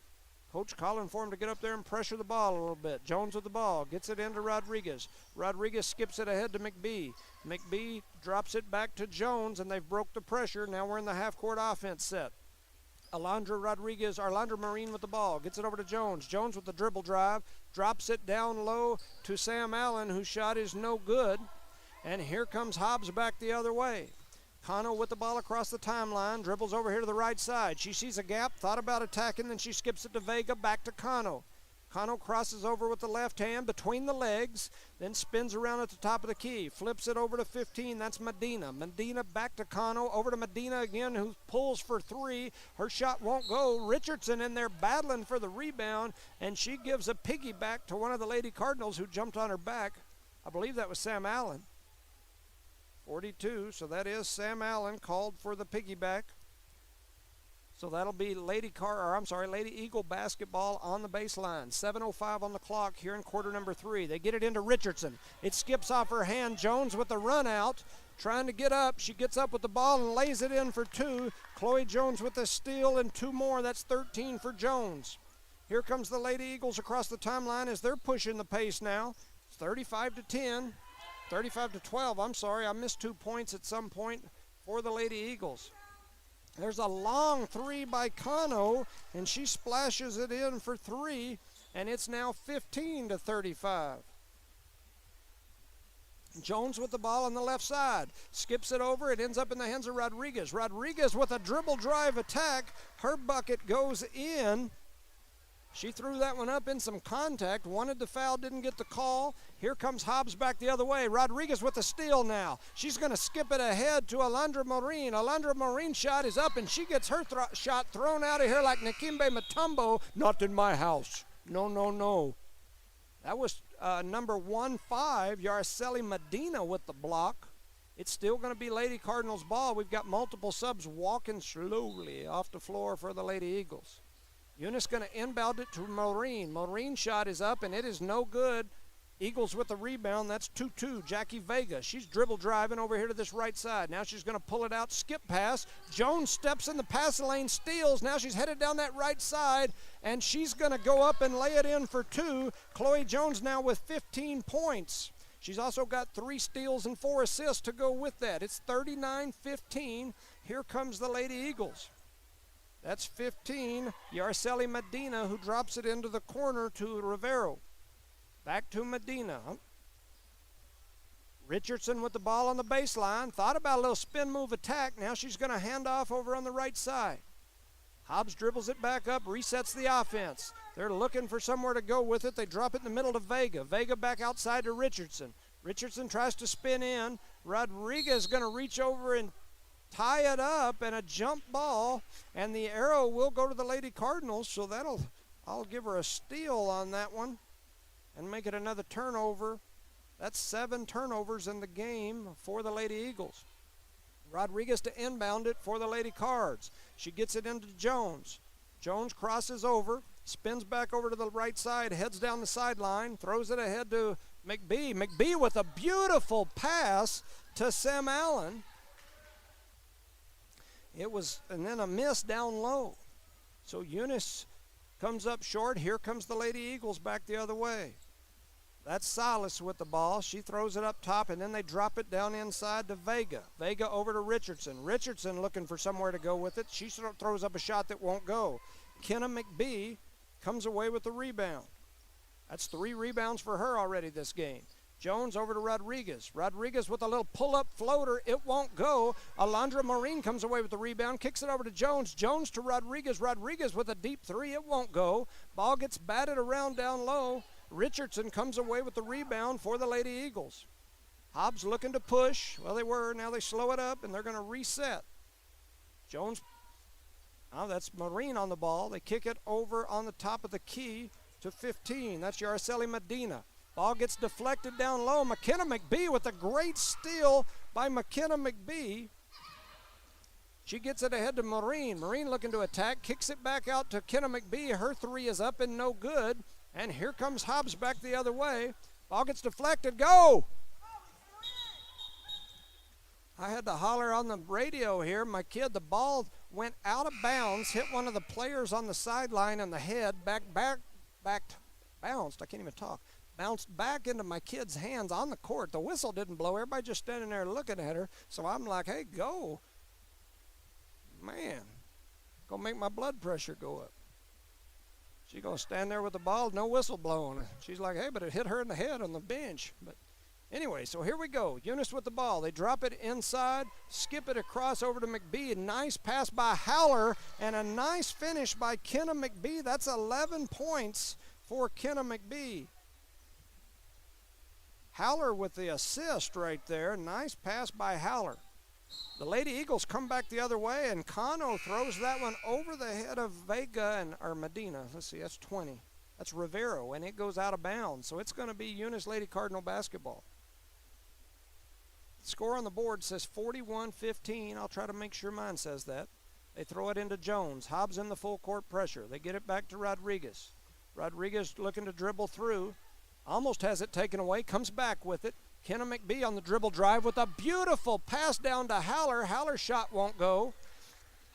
Coach calling for him to get up there and pressure the ball a little bit. Jones with the ball, gets it into Rodriguez. Rodriguez skips it ahead to McBee. McBee drops it back to Jones, and they've broke the pressure. Now we're in the half-court offense set. Arlandra Marine with the ball, gets it over to Jones. Jones with the dribble drive, drops it down low to Sam Allen, whose shot is no good. And here comes Hobbs back the other way. Kano with the ball across the timeline, dribbles over here to the right side. She sees a gap, thought about attacking, then she skips it to Vega, back to Kano. Kano crosses over with the left hand between the legs, then spins around at the top of the key, flips it over to 15, that's Medina. Medina back to Kano, over to Medina again, who pulls for 3. Her shot won't go. Richardson in there battling for the rebound, and she gives a piggyback to one of the Lady Cardinals who jumped on her back. I believe that was Sam Allen. 42, so that is Sam Allen called for the piggyback. So that'll be Lady Eagle basketball on the baseline. 7:05 on the clock here in quarter number 3. They get it into Richardson. It skips off her hand. Jones with the run out, trying to get up. She gets up with the ball and lays it in for 2. Chloe Jones with the steal and 2 more. That's 13 for Jones. Here comes the Lady Eagles across the timeline as they're pushing the pace now. It's 35-10. 35-12, I'm sorry. I missed 2 points at some point for the Lady Eagles. There's a long 3 by Kano, and she splashes it in for 3, and it's now 15-35. Jones with the ball on the left side. Skips it over. It ends up in the hands of Rodriguez. Rodriguez with a dribble drive attack. Her bucket goes in. She threw that one up in some contact, wanted the foul, didn't get the call. Here comes Hobbs back the other way. Rodriguez with the steal now. She's going to skip it ahead to Alondra Marine. Alondra Marine's shot is up, and she gets her shot thrown out of here like Nakimbe Mutombo. Not in my house. No, no, no. That was number 15, Yarceli Medina with the block. It's still going to be Lady Cardinals ball. We've got multiple subs walking slowly off the floor for the Lady Eagles. Eunice going to inbound it to Maureen. Maureen's shot is up, and it is no good. Eagles with the rebound. That's 2-2. Jackie Vega. She's dribble driving over here to this right side. Now she's going to pull it out. Skip pass. Jones steps in the pass lane, steals. Now she's headed down that right side, and she's going to go up and lay it in for 2. Chloe Jones now with 15 points. She's also got 3 steals and 4 assists to go with that. It's 39-15. Here comes the Lady Eagles. That's 15, Yarceli Medina, who drops it into the corner to Rivero. Back to Medina. Richardson with the ball on the baseline. Thought about a little spin move attack. Now she's going to hand off over on the right side. Hobbs dribbles it back up, resets the offense. They're looking for somewhere to go with it. They drop it in the middle to Vega. Vega back outside to Richardson. Richardson tries to spin in. Rodriguez going to reach over and tie it up, and a jump ball, and the arrow will go to the Lady Cardinals, so I'll give her a steal on that one and make it another turnover. That's 7 turnovers in the game for the Lady Eagles. Rodriguez to inbound it for the Lady Cards. She gets it into Jones. Jones crosses over, spins back over to the right side, heads down the sideline, throws it ahead to McBee. McBee with a beautiful pass to Sam Allen. And then a miss down low. So Eunice comes up short. Here comes the Lady Eagles back the other way. That's Silas with the ball. She throws it up top, and then they drop it down inside to Vega. Vega over to Richardson. Richardson looking for somewhere to go with it. She throws up a shot that won't go. Kenna McBee comes away with the rebound. That's 3 rebounds for her already this game. Jones over to Rodriguez. Rodriguez with a little pull-up floater. It won't go. Alondra Maureen comes away with the rebound, kicks it over to Jones. Jones to Rodriguez. Rodriguez with a deep 3. It won't go. Ball gets batted around down low. Richardson comes away with the rebound for the Lady Eagles. Hobbs looking to push. Well, they were. Now they slow it up, and they're going to reset. Jones. Oh, that's Maureen on the ball. They kick it over on the top of the key to 15. That's Yarceli Medina. Ball gets deflected down low. McKenna McBee with a great steal by McKenna McBee. She gets it ahead to Maureen. Maureen looking to attack, kicks it back out to Kenna McBee. Her 3 is up and no good. And here comes Hobbs back the other way. Ball gets deflected. Go! I had to holler on the radio here. My kid, the ball went out of bounds, hit one of the players on the sideline in the head, bounced. I can't even talk. Bounced back into my kid's hands on the court. The whistle didn't blow. Everybody just standing there looking at her. So I'm like, hey, go. Man, gonna make my blood pressure go up. She's gonna stand there with the ball, no whistle blowing. She's like, hey, but it hit her in the head on the bench. But anyway, so here we go. Eunice with the ball. They drop it inside, skip it across over to McBee. A nice pass by Howler and a nice finish by Kenna McBee. That's 11 points for Kenna McBee. Howler with the assist right there. Nice pass by Howler. The Lady Eagles come back the other way, and Cano throws that one over the head of Vega or Medina. Let's see, that's 20. That's Rivero, and it goes out of bounds. So it's going to be Eunice Lady Cardinal basketball. The score on the board says 41-15. I'll try to make sure mine says that. They throw it into Jones. Hobbs in the full court pressure. They get it back to Rodriguez. Rodriguez looking to dribble through. Almost has it taken away, comes back with it. Kenna McBee on the dribble drive with a beautiful pass down to Howler. Howler's shot won't go.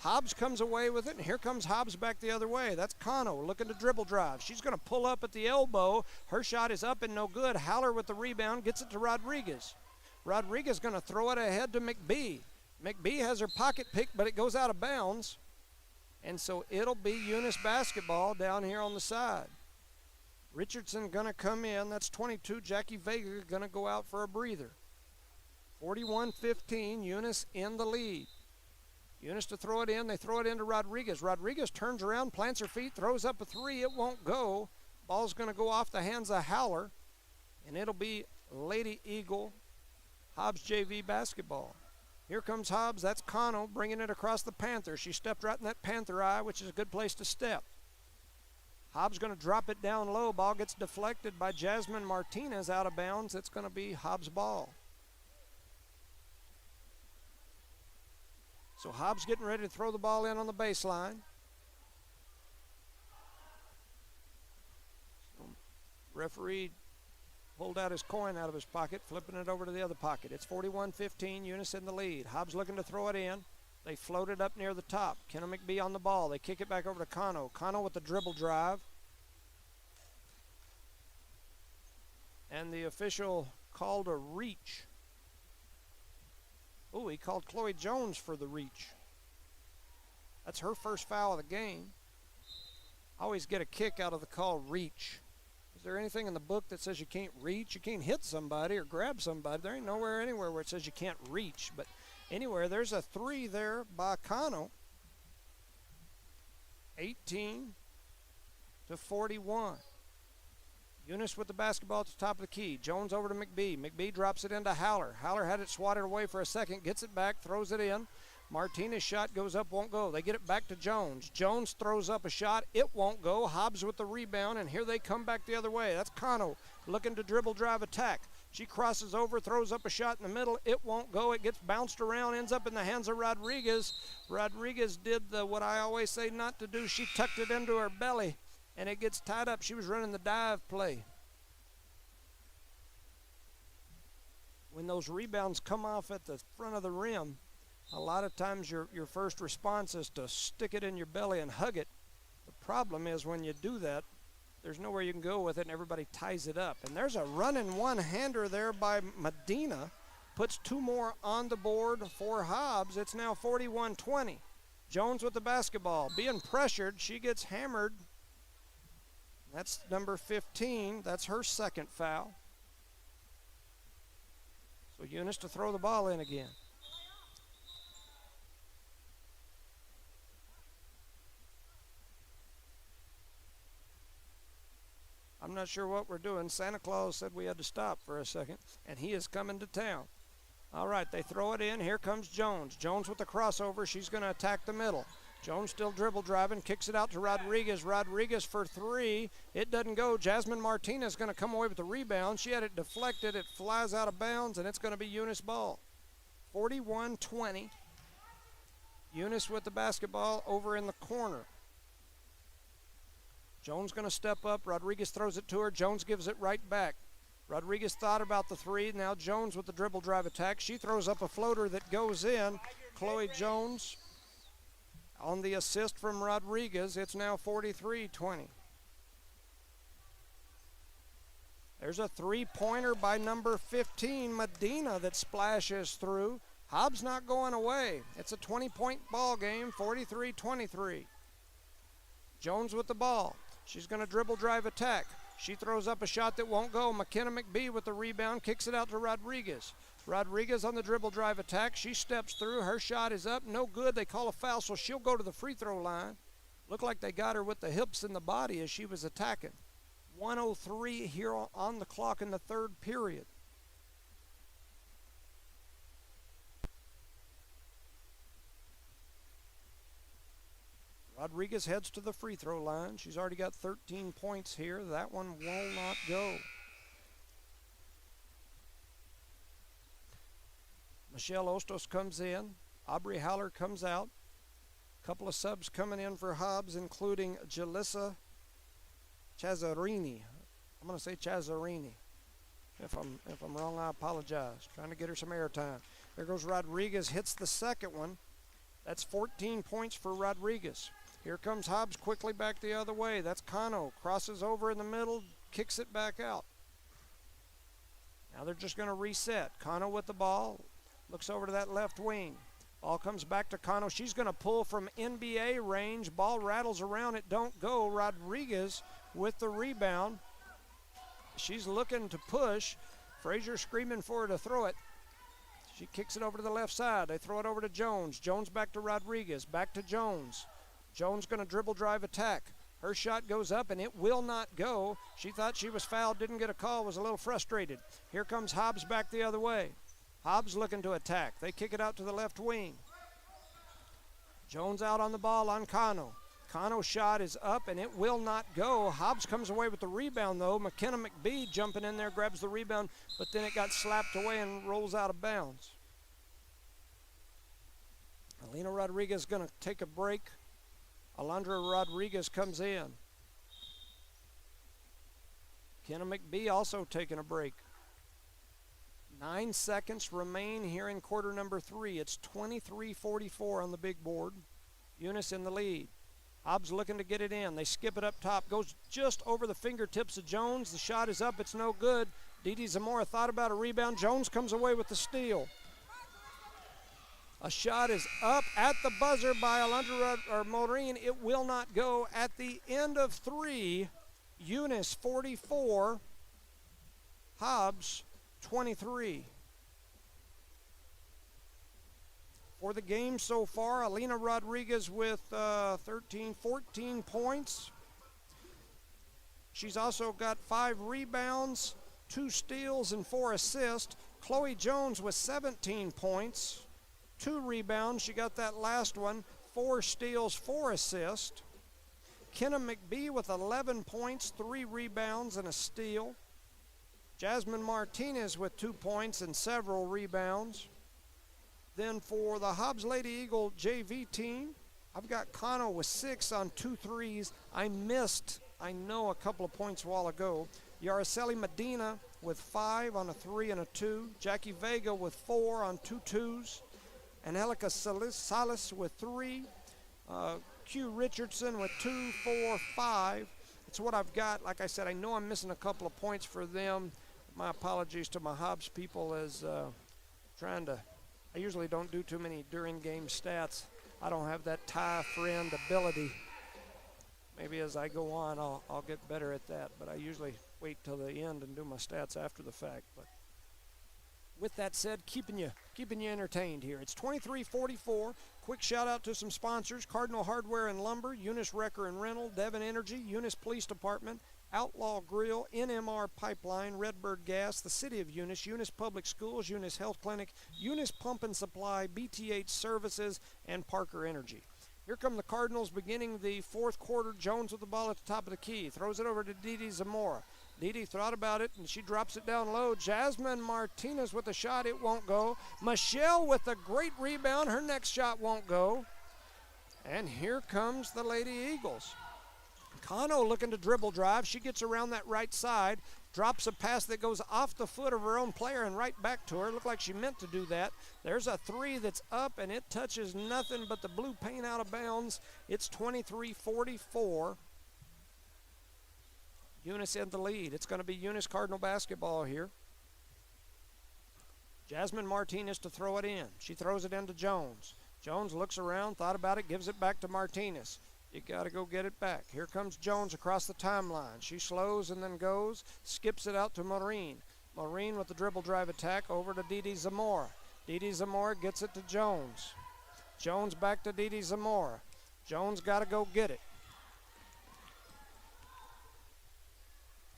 Hobbs comes away with it, and here comes Hobbs back the other way. That's Cano looking to dribble drive. She's going to pull up at the elbow. Her shot is up and no good. Howler with the rebound, gets it to Rodriguez. Rodriguez going to throw it ahead to McBee. McBee has her pocket picked, but it goes out of bounds. And so it'll be Eunice basketball down here on the side. Richardson going to come in. That's 22. Jackie Vega going to go out for a breather. 41-15. Eunice in the lead. Eunice to throw it in. They throw it into Rodriguez. Rodriguez turns around, plants her feet, throws up a 3. It won't go. Ball's going to go off the hands of Howler. And it'll be Lady Eagle Hobbs JV basketball. Here comes Hobbs. That's Cano bringing it across the Panther. She stepped right in that Panther eye, which is a good place to step. Hobbs going to drop it down low. Ball gets deflected by Jasmine Martinez out of bounds. It's going to be Hobbs' ball. So Hobbs getting ready to throw the ball in on the baseline. Referee pulled out his coin out of his pocket, flipping it over to the other pocket. It's 41-15, Eunice in the lead. Hobbs looking to throw it in. They float it up near the top. Kenna McBee on the ball. They kick it back over to Cano. Cano with the dribble drive. And the official called a reach. Oh, he called Chloe Jones for the reach. That's her first foul of the game. I always get a kick out of the call reach. Is there anything in the book that says you can't reach? You can't hit somebody or grab somebody. There ain't nowhere anywhere where it says you can't reach. But anywhere, there's a 3 there by Kano. 18-41. Eunice with the basketball at the top of the key. Jones over to McBee. McBee drops it into Haller. Haller had it swatted away for a second, gets it back, throws it in. Martinez's shot goes up, won't go. They get it back to Jones. Jones throws up a shot. It won't go. Hobbs with the rebound, and here they come back the other way. That's Kano looking to dribble, drive, attack. She crosses over, throws up a shot in the middle. It won't go. It gets bounced around, ends up in the hands of Rodriguez. Rodriguez did what I always say not to do. She tucked it into her belly, and it gets tied up. She was running the dive play. When those rebounds come off at the front of the rim, a lot of times your first response is to stick it in your belly and hug it. The problem is when you do that, there's nowhere you can go with it and everybody ties it up. And there's a running one-hander there by Medina. Puts 2 more on the board for Hobbs. It's now 41-20. Jones with the basketball. Being pressured, she gets hammered. That's number 15. That's her second foul. So Eunice to throw the ball in again. I'm not sure what we're doing. Santa Claus said we had to stop for a second, and he is coming to town. All right, they throw it in. Here comes Jones. Jones with the crossover. She's going to attack the middle. Jones still dribble driving, kicks it out to Rodriguez. Rodriguez for 3. It doesn't go. Jasmine Martinez going to come away with the rebound. She had it deflected. It flies out of bounds, and it's going to be Eunice ball. 41-20. Eunice with the basketball over in the corner. Jones going to step up. Rodriguez throws it to her. Jones gives it right back. Rodriguez thought about the 3. Now Jones with the dribble drive attack. She throws up a floater that goes in. Chloe Jones on the assist from Rodriguez. It's now 43-20. There's a 3-pointer by number 15, Medina, that splashes through. Hobbs not going away. It's a 20-point ball game, 43-23. Jones with the ball. She's going to dribble, drive, attack. She throws up a shot that won't go. McKenna McBee with the rebound, kicks it out to Rodriguez. Rodriguez on the dribble, drive, attack. She steps through. Her shot is up. No good. They call a foul, so she'll go to the free throw line. Looked like they got her with the hips and the body as she was attacking. 1:03 here on the clock in the third period. Rodriguez heads to the free throw line. She's already got 13 points here. That one will not go. Michelle Ostos comes in. Aubrey Haller comes out. A couple of subs coming in for Hobbs, including Jalissa Chazzarini. I'm going to say Chazzarini. If I'm wrong, I apologize. Trying to get her some airtime. There goes Rodriguez, hits the second one. That's 14 points for Rodriguez. Here comes Hobbs quickly back the other way. That's Kano. Crosses over in the middle, kicks it back out. Now they're just going to reset. Kano with the ball. Looks over to that left wing. Ball comes back to Kano. She's going to pull from NBA range. Ball rattles around. It don't go. Rodriguez with the rebound. She's looking to push. Frazier screaming for her to throw it. She kicks it over to the left side. They throw it over to Jones. Jones back to Rodriguez. Back to Jones. Jones going to dribble, drive, attack. Her shot goes up, and it will not go. She thought she was fouled, didn't get a call, was a little frustrated. Here comes Hobbs back the other way. Hobbs looking to attack. They kick it out to the left wing. Jones out on the ball on Kano. Kano's shot is up, and it will not go. Hobbs comes away with the rebound, though. McKenna McBee jumping in there, grabs the rebound, but then it got slapped away and rolls out of bounds. Alina Rodriguez going to take a break. Alondra Rodriguez comes in. Kenna McBee also taking a break. 9 seconds remain here in quarter number 3. It's 23-44 on the big board. Eunice in the lead. Hobbs looking to get it in. They skip it up top. Goes just over the fingertips of Jones. The shot is up. It's no good. Didi Zamora thought about a rebound. Jones comes away with the steal. A shot is up at the buzzer by Alondra Maureen. It will not go. At the end of 3, Eunice 44, Hobbs 23. For the game so far, Alina Rodriguez with 14 points. She's also got 5 rebounds, 2 steals, and 4 assists. Chloe Jones with 17 points, 2 rebounds. She got that last one, 4 steals, 4 assists. Kenna McBee with 11 points, 3 rebounds, and a steal. Jasmine Martinez with 2 points and several rebounds. Then for the Hobbs Lady Eagle JV team, I've got Kano with 6 on 2 threes. I missed, I know, a couple of points a while ago. Yaraceli Medina with 5 on a 3 and a 2. Jackie Vega with 4 on 2 twos. Angelica Salas with 3. Q Richardson with 2, 4, 5. That's what I've got. Like I said, I know I'm missing a couple of points for them. My apologies to my Hobbs people as I usually don't do too many during game stats. I don't have that tie friend ability. Maybe as I go on, I'll get better at that, but I usually wait till the end and do my stats after the fact. But with that said, keeping you entertained here. It's 23-44. Quick shout out to some sponsors: Cardinal Hardware and Lumber, Eunice Wrecker and Rental, Devon Energy, Eunice Police Department, Outlaw Grill, NMR Pipeline, Redbird Gas, the City of Eunice, Eunice Public Schools, Eunice Health Clinic, Eunice Pump and Supply, BTH Services, and Parker Energy. Here come the Cardinals beginning the fourth quarter. Jones with the ball at the top of the key. Throws it over to Didi Zamora. Didi thought about it, and she drops it down low. Jasmine Martinez with a shot. It won't go. Michelle with a great rebound. Her next shot won't go. And here comes the Lady Eagles. Kano looking to dribble drive. She gets around that right side, drops a pass that goes off the foot of her own player and right back to her. Looked like she meant to do that. There's a 3 that's up, and it touches nothing but the blue paint out of bounds. It's 23-44. Eunice in the lead. It's going to be Eunice Cardinal basketball here. Jasmine Martinez to throw it in. She throws it into Jones. Jones looks around, thought about it, gives it back to Martinez. You got to go get it back. Here comes Jones across the timeline. She slows and then goes, skips it out to Maureen. Maureen with the dribble drive attack over to Didi Zamora. Didi Zamora gets it to Jones. Jones back to Didi Zamora. Jones got to go get it.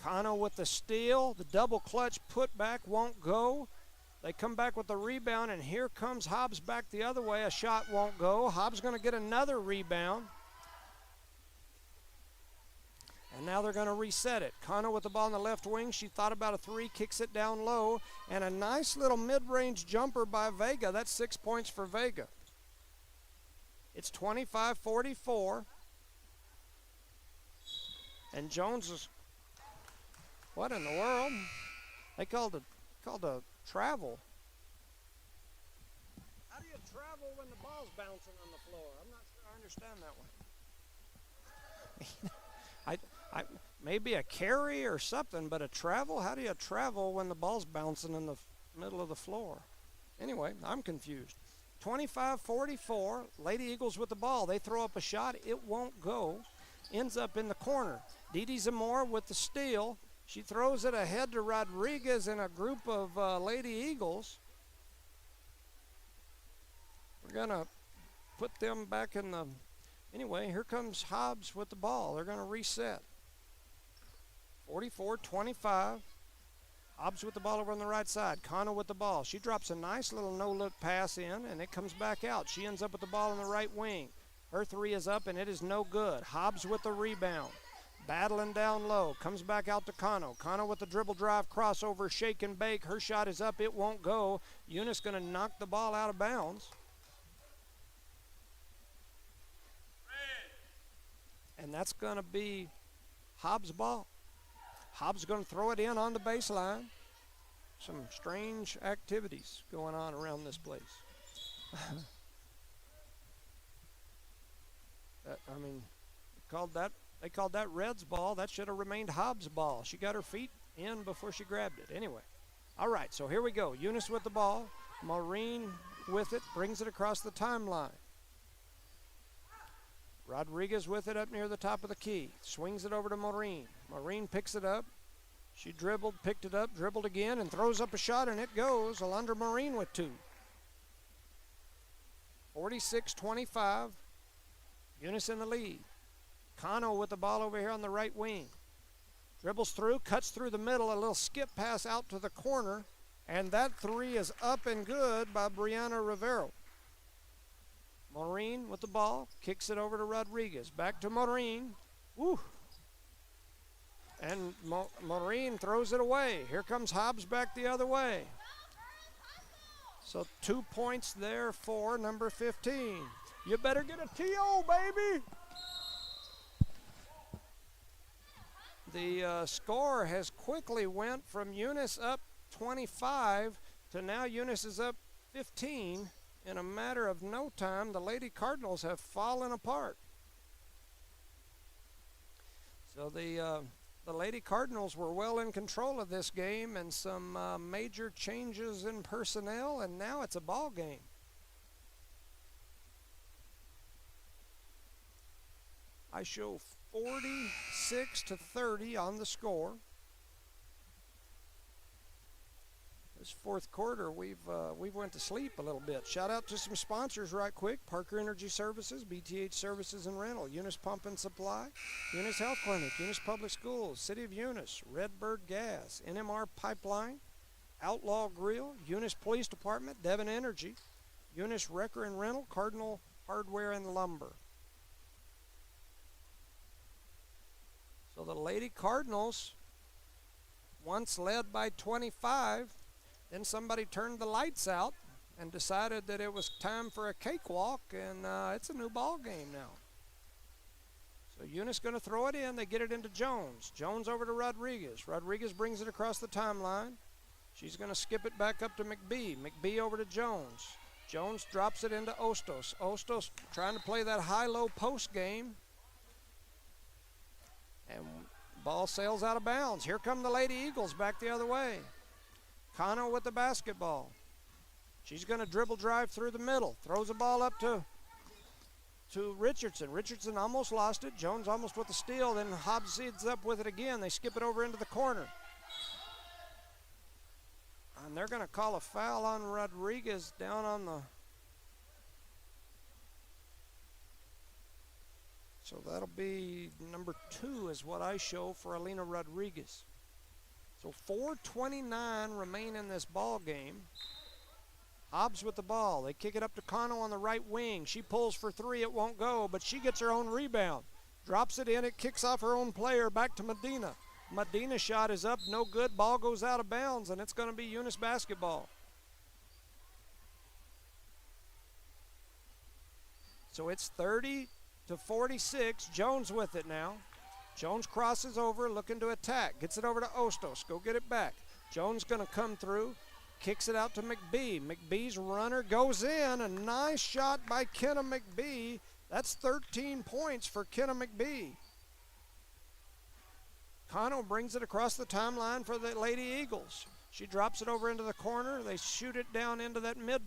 Kano with the steal. The double clutch put back won't go. They come back with the rebound, and here comes Hobbs back the other way. A shot won't go. Hobbs going to get another rebound. And now they're going to reset it. Kano with the ball in the left wing. She thought about a 3, kicks it down low, and a nice little mid-range jumper by Vega. That's 6 points for Vega. It's 25-44. And Jones is, what in the world? They called a travel. How do you travel when the ball's bouncing on the floor? I'm not sure I understand that one. Maybe a carry or something, but a travel? How do you travel when the ball's bouncing in the middle of the floor? Anyway, I'm confused. 25-44, Lady Eagles with the ball. They throw up a shot. It won't go. Ends up in the corner. Didi Zamora with the steal. She throws it ahead to Rodriguez and a group of Lady Eagles. We're going to put them back in the... Anyway, here comes Hobbs with the ball. They're going to reset. 44-25. Hobbs with the ball over on the right side. Kano with the ball. She drops a nice little no-look pass in, and it comes back out. She ends up with the ball on the right wing. Her 3 is up, and it is no good. Hobbs with the rebound. Battling down low. Comes back out to Kano. Kano with the dribble drive crossover, shake and bake. Her shot is up. It won't go. Eunice going to knock the ball out of bounds. And that's going to be Hobbs' ball. Hobbs going to throw it in on the baseline. Some strange activities going on around this place. They called that Red's ball. That should have remained Hobbs' ball. She got her feet in before she grabbed it. Anyway, all right, so here we go. Eunice with the ball. Maureen with it, brings it across the timeline. Rodriguez with it up near the top of the key. Swings it over to Maureen. Maureen picks it up. She dribbled, picked it up, dribbled again, and throws up a shot, and it goes. Alondra Maureen with 2. 46-25. Eunice in the lead. Kano with the ball over here on the right wing. Dribbles through, cuts through the middle, a little skip pass out to the corner, and that 3 is up and good by Brianna Rivero. Maureen with the ball, kicks it over to Rodriguez. Back to Maureen. Woo! And Maureen throws it away. Here comes Hobbs back the other way. So 2 points there for number 15. You better get a TO, baby! The score has quickly went from Eunice up 25 to now Eunice is up 15. In a matter of no time, the Lady Cardinals have fallen apart. So the Lady Cardinals were well in control of this game, and some major changes in personnel, and now it's a ball game. I show 46-30 on the score. This fourth quarter, we've went to sleep a little bit. Shout out to some sponsors right quick. Parker Energy Services, BTH Services and Rental, Eunice Pump and Supply, Eunice Health Clinic, Eunice Public Schools, City of Eunice, Redbird Gas, NMR Pipeline, Outlaw Grill, Eunice Police Department, Devon Energy, Eunice Wrecker and Rental, Cardinal Hardware and Lumber. So the Lady Cardinals, once led by 25, then somebody turned the lights out and decided that it was time for a cakewalk, and it's a new ball game now. So Eunice going to throw it in. They get it into Jones. Jones over to Rodriguez. Rodriguez brings it across the timeline. She's going to skip it back up to McBee. McBee over to Jones. Jones drops it into Ostos. Ostos trying to play that high-low post game. And ball sails out of bounds. Here come the Lady Eagles back the other way. Kano with the basketball. She's going to dribble drive through the middle. Throws the ball up to Richardson. Richardson almost lost it. Jones almost with the steal. Then Hobbs ends up with it again. They skip it over into the corner. And they're going to call a foul on Rodriguez down on the... So that'll be number 2 is what I show for Alina Rodriguez. So 4:29 remain in this ball game. Hobbs with the ball. They kick it up to Kano on the right wing. She pulls for 3. It won't go, but she gets her own rebound. Drops it in. It kicks off her own player back to Medina. Medina's shot is up. No good. Ball goes out of bounds, and it's going to be Eunice basketball. So it's 30-46. Jones with it now. Jones crosses over, looking to attack. Gets it over to Ostos. Go get it back. Jones going to come through. Kicks it out to McBee. McBee's runner goes in. A nice shot by Kenna McBee. That's 13 points for Kenna McBee. Kano brings it across the timeline for the Lady Eagles. She drops it over into the corner. They shoot it down into that mid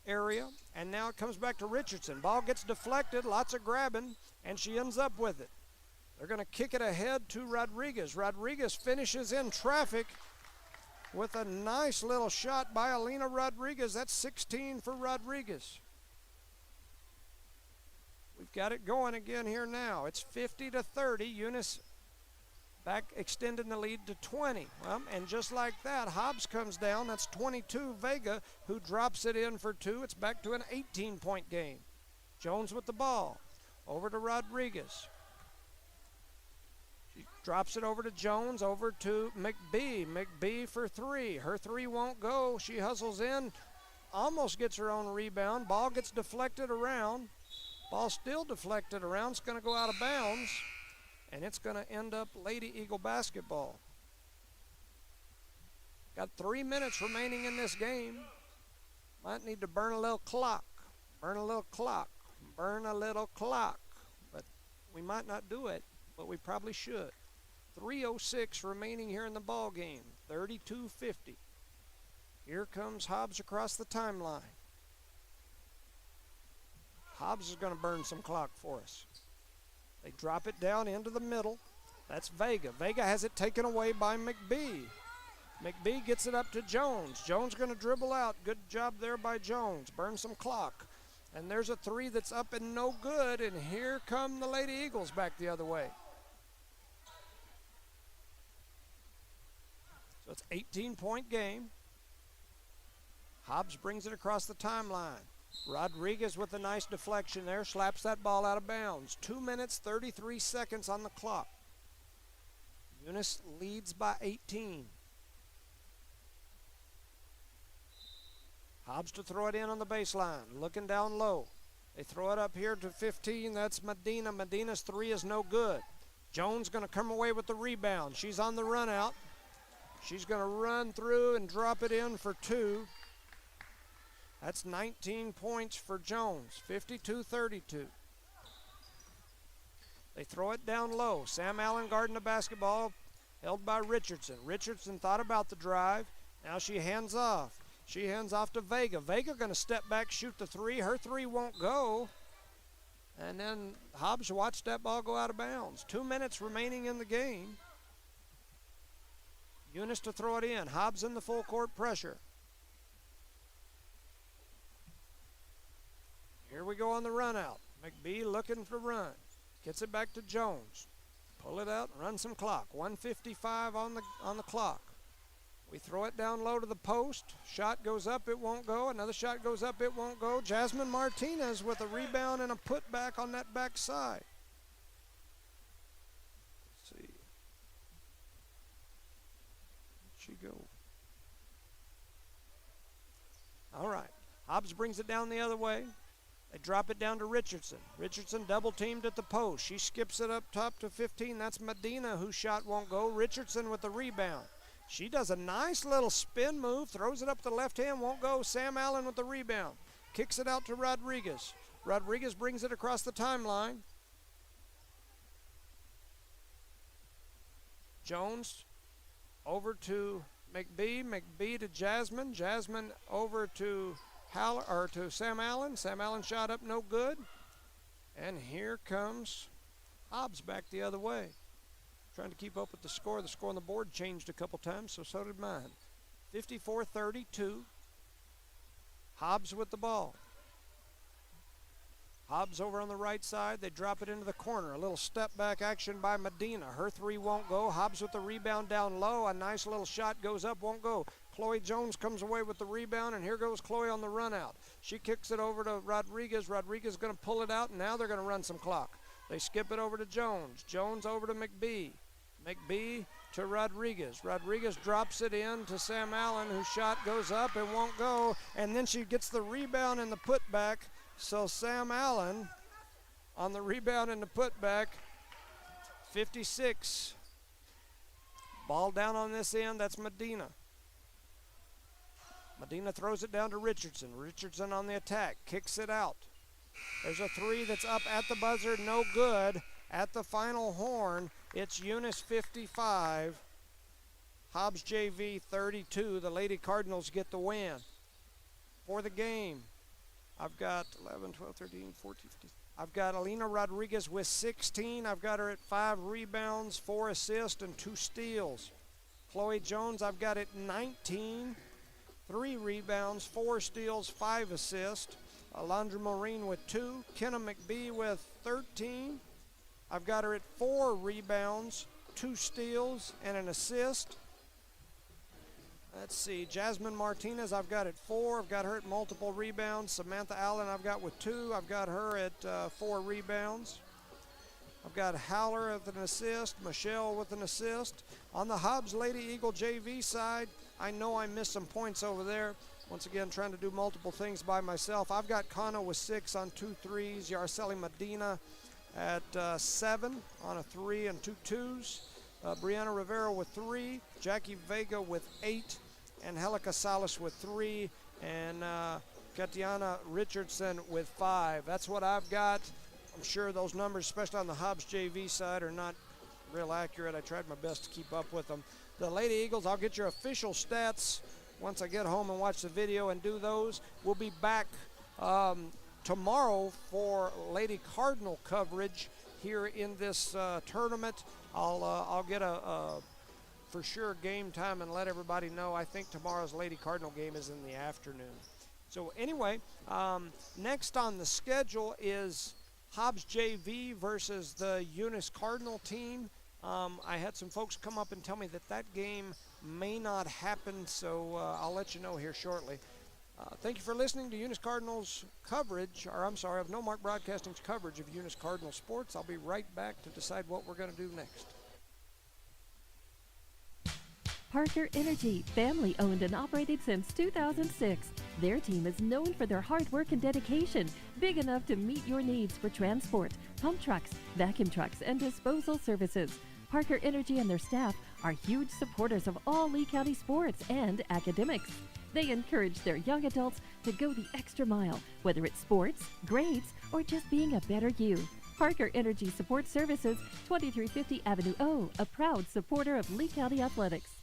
area. And now it comes back to Richardson. Ball gets deflected. Lots of grabbing. And she ends up with it. They're going to kick it ahead to Rodriguez. Rodriguez finishes in traffic with a nice little shot by Alina Rodriguez. That's 16 for Rodriguez. We've got it going again here now. It's 50-30. Eunice back extending the lead to 20. Well, and just like that, Hobbs comes down. That's 22 Vega, who drops it in for 2. It's back to an 18-point game. Jones with the ball. Over to Rodriguez. Drops it over to Jones, over to McBee. McBee for 3. Her 3 won't go. She hustles in, almost gets her own rebound. Ball gets deflected around. Ball still deflected around. It's going to go out of bounds, and it's going to end up Lady Eagle basketball. Got 3 minutes remaining in this game. Might need to burn a little clock. Burn a little clock. Burn a little clock. But we might not do it, but we probably should. 3:06 remaining here in the ball game. 32-50. Here comes Hobbs across the timeline. Hobbs is going to burn some clock for us. They drop it down into the middle. That's Vega. Vega has it taken away by McBee. McBee gets it up to Jones. Jones going to dribble out. Good job there by Jones. Burn some clock. And there's a three that's up and no good. And here come the Lady Eagles back the other way. So it's 18-point game. Hobbs brings it across the timeline. Rodriguez with a nice deflection there, slaps that ball out of bounds. 2 minutes, 33 seconds on the clock. Eunice leads by 18. Hobbs to throw it in on the baseline, looking down low. They throw it up here to 15. That's Medina. Medina's three is no good. Jones going to come away with the rebound. She's on the run out. She's going to run through and drop it in for two. That's 19 points for Jones, 52-32. They throw it down low. Sam Allen guarding the basketball, held by Richardson. Richardson thought about the drive. Now she hands off. She hands off to Vega. Vega going to step back, shoot the three. Her three won't go. And then Hobbs watched that ball go out of bounds. 2 minutes remaining in the game. Eunice to throw it in. Hobbs in the full court pressure. Here we go on the run out. McBee looking for run. Gets it back to Jones. Pull it out, run some clock. 1:55 on the clock. We throw it down low to the post. Shot goes up, it won't go. Another shot goes up, it won't go. Jasmine Martinez with a rebound and a putback on that backside. Let's see. Where'd she go? All right. Hobbs brings it down the other way. They drop it down to Richardson. Richardson double teamed at the post. She skips it up top to 15. That's Medina whose shot won't go. Richardson with the rebound. She does a nice little spin move, throws it up the left hand, won't go. Sam Allen with the rebound. Kicks it out to Rodriguez. Rodriguez brings it across the timeline. Jones over to McBee. McBee to Jasmine. Jasmine over to Sam Allen. Sam Allen shot up no good. And here comes Hobbs back the other way. Trying to keep up with the score. The score on the board changed a couple times, so did mine. 54-32. Hobbs with the ball. Hobbs over on the right side. They drop it into the corner. A little step back action by Medina. Her three won't go. Hobbs with the rebound down low. A nice little shot goes up, won't go. Chloe Jones comes away with the rebound, and here goes Chloe on the run out. She kicks it over to Rodriguez. Rodriguez is going to pull it out, and now they're going to run some clock. They skip it over to Jones. Jones over to McBee. McBee to Rodriguez. Rodriguez drops it in to Sam Allen, whose shot goes up and won't go. And then she gets the rebound and the putback. So Sam Allen on the rebound and the putback, 56. Ball down on this end, that's Medina. Medina throws it down to Richardson. Richardson on the attack, kicks it out. There's a three that's up at the buzzer, no good. At the final horn, it's Eunice 55, Hobbs JV 32. The Lady Cardinals get the win. For the game, I've got 11, 12, 13, 14, 15. I've got Alina Rodriguez with 16. I've got her at 5 rebounds, 4 assists, and 2 steals. Chloe Jones, I've got at 19, 3 rebounds, 4 steals, 5 assists. Alondra Maureen with 2. Kenna McBee with 13. I've got her at 4 rebounds, 2 steals, and an assist. Let's see, Jasmine Martinez, I've got at 4. I've got her at multiple rebounds. Samantha Allen, I've got with 2. I've got her at 4 rebounds. I've got Howler with an assist, Michelle with an assist. On the Hobbs Lady Eagle JV side, I know I missed some points over there. Once again, trying to do multiple things by myself. I've got Kano with 6 on 2 threes. Yarceli Medina at 7 on a 3 and 2 twos. Brianna Rivera with 3. Jackie Vega with 8. And Helica Salas with 3. And Katiana Richardson with 5. That's what I've got. I'm sure those numbers, especially on the Hobbs JV side, are not real accurate. I tried my best to keep up with them. The Lady Eagles, I'll get your official stats once I get home and watch the video and do those. We'll be back tomorrow for Lady Cardinal coverage here in this tournament. I'll get a for sure game time and let everybody know. I think tomorrow's Lady Cardinal game is in the afternoon. So anyway, next on the schedule is Hobbs JV versus the Eunice Cardinal team. I had some folks come up and tell me that game may not happen, so I'll let you know here shortly. Thank you for listening to Eunice Cardinals coverage, of No Mark Broadcasting's coverage of Eunice Cardinal sports. I'll be right back to decide what we're going to do next. Parker Energy, family owned and operated since 2006. Their team is known for their hard work and dedication, big enough to meet your needs for transport, pump trucks, vacuum trucks, and disposal services. Parker Energy and their staff are huge supporters of all Lee County sports and academics. They encourage their young adults to go the extra mile, whether it's sports, grades, or just being a better you. Parker Energy Support Services, 2350 Avenue O, a proud supporter of Lee County athletics.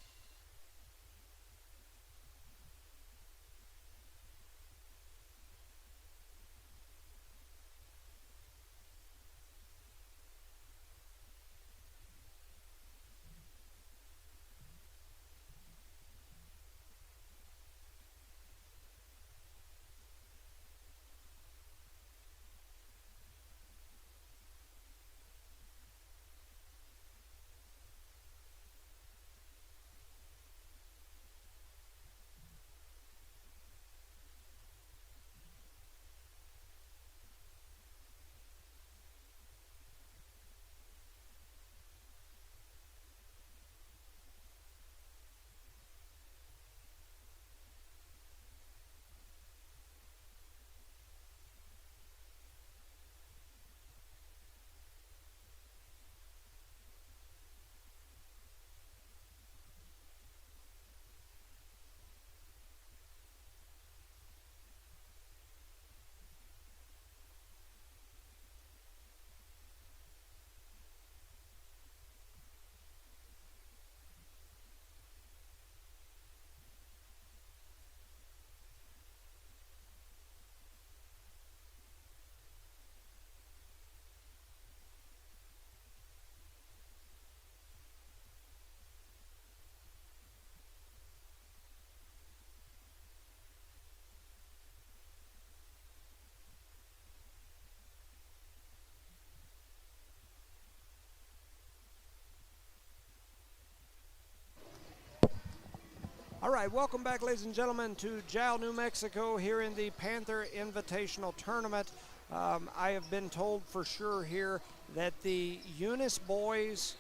All right, welcome back, ladies and gentlemen, to Jal, New Mexico, here in the Panther Invitational Tournament. I have been told for sure here that the Eunice boys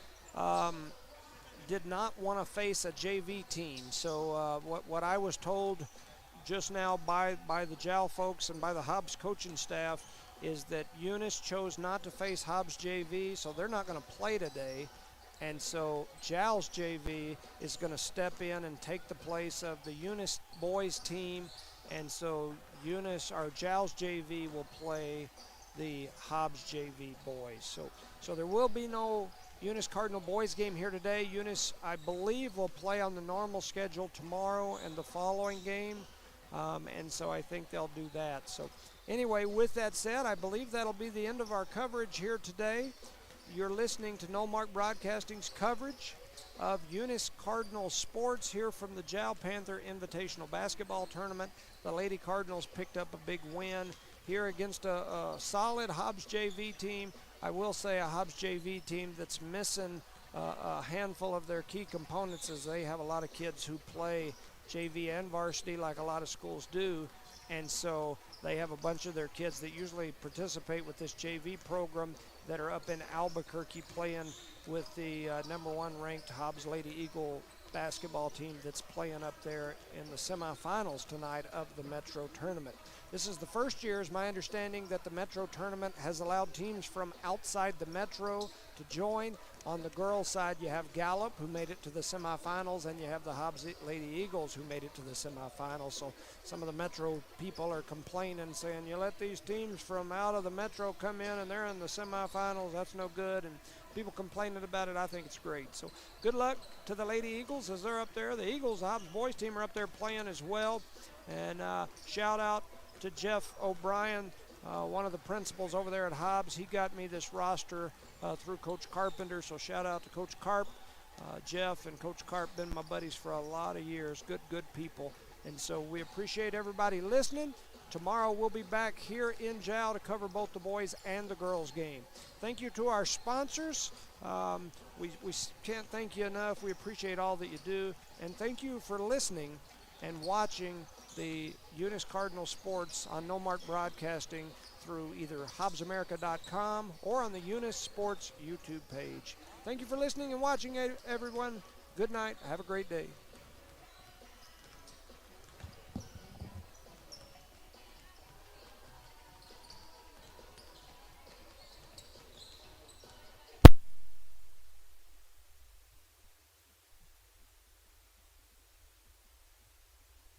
did not want to face a JV team. So what I was told just now by the Jal folks and by the Hobbs coaching staff is that Eunice chose not to face Hobbs JV, so they're not going to play today. And so Jal's JV is going to step in and take the place of the Eunice boys team. And so Jal's JV will play the Hobbs JV boys. So there will be no Eunice Cardinal boys game here today. Eunice, I believe, will play on the normal schedule tomorrow and the following game. And so I think they'll do that. So anyway, with that said, I believe that'll be the end of our coverage here today. You're listening to No Mark Broadcasting's coverage of Eunice Cardinal sports here from the Jal Panther Invitational Basketball Tournament. The Lady Cardinals picked up a big win here against a solid Hobbs JV team. I will say a Hobbs JV team that's missing a handful of their key components, as they have a lot of kids who play JV and varsity like a lot of schools do. And so they have a bunch of their kids that usually participate with this JV program that are up in Albuquerque playing with the number one ranked Hobbs Lady Eagle basketball team that's playing up there in the semifinals tonight of the Metro Tournament. This is the first year, is my understanding, that the Metro Tournament has allowed teams from outside the Metro to join. On the girls' side, you have Gallup, who made it to the semifinals, and you have the Hobbs Lady Eagles, who made it to the semifinals. So some of the Metro people are complaining, saying, you let these teams from out of the Metro come in and they're in the semifinals, that's no good. And people complaining about it. I think it's great. So good luck to the Lady Eagles as they're up there. The Eagles, the Hobbs boys team, are up there playing as well. And shout out to Jeff O'Brien, one of the principals over there at Hobbs. He got me this roster through Coach Carpenter. So shout out to Coach Carp. Jeff and Coach Carp been my buddies for a lot of years. Good people. And so we appreciate everybody listening. Tomorrow we'll be back here in Jow to cover both the boys and the girls game. Thank you to our sponsors. We can't thank you enough. We appreciate all that you do. And thank you for listening and watching the Eunice Cardinal Sports on No Mark Broadcasting through either hobbsamerica.com or on the Eunice Sports YouTube page. Thank you for listening and watching, everyone. Good night. Have a great day.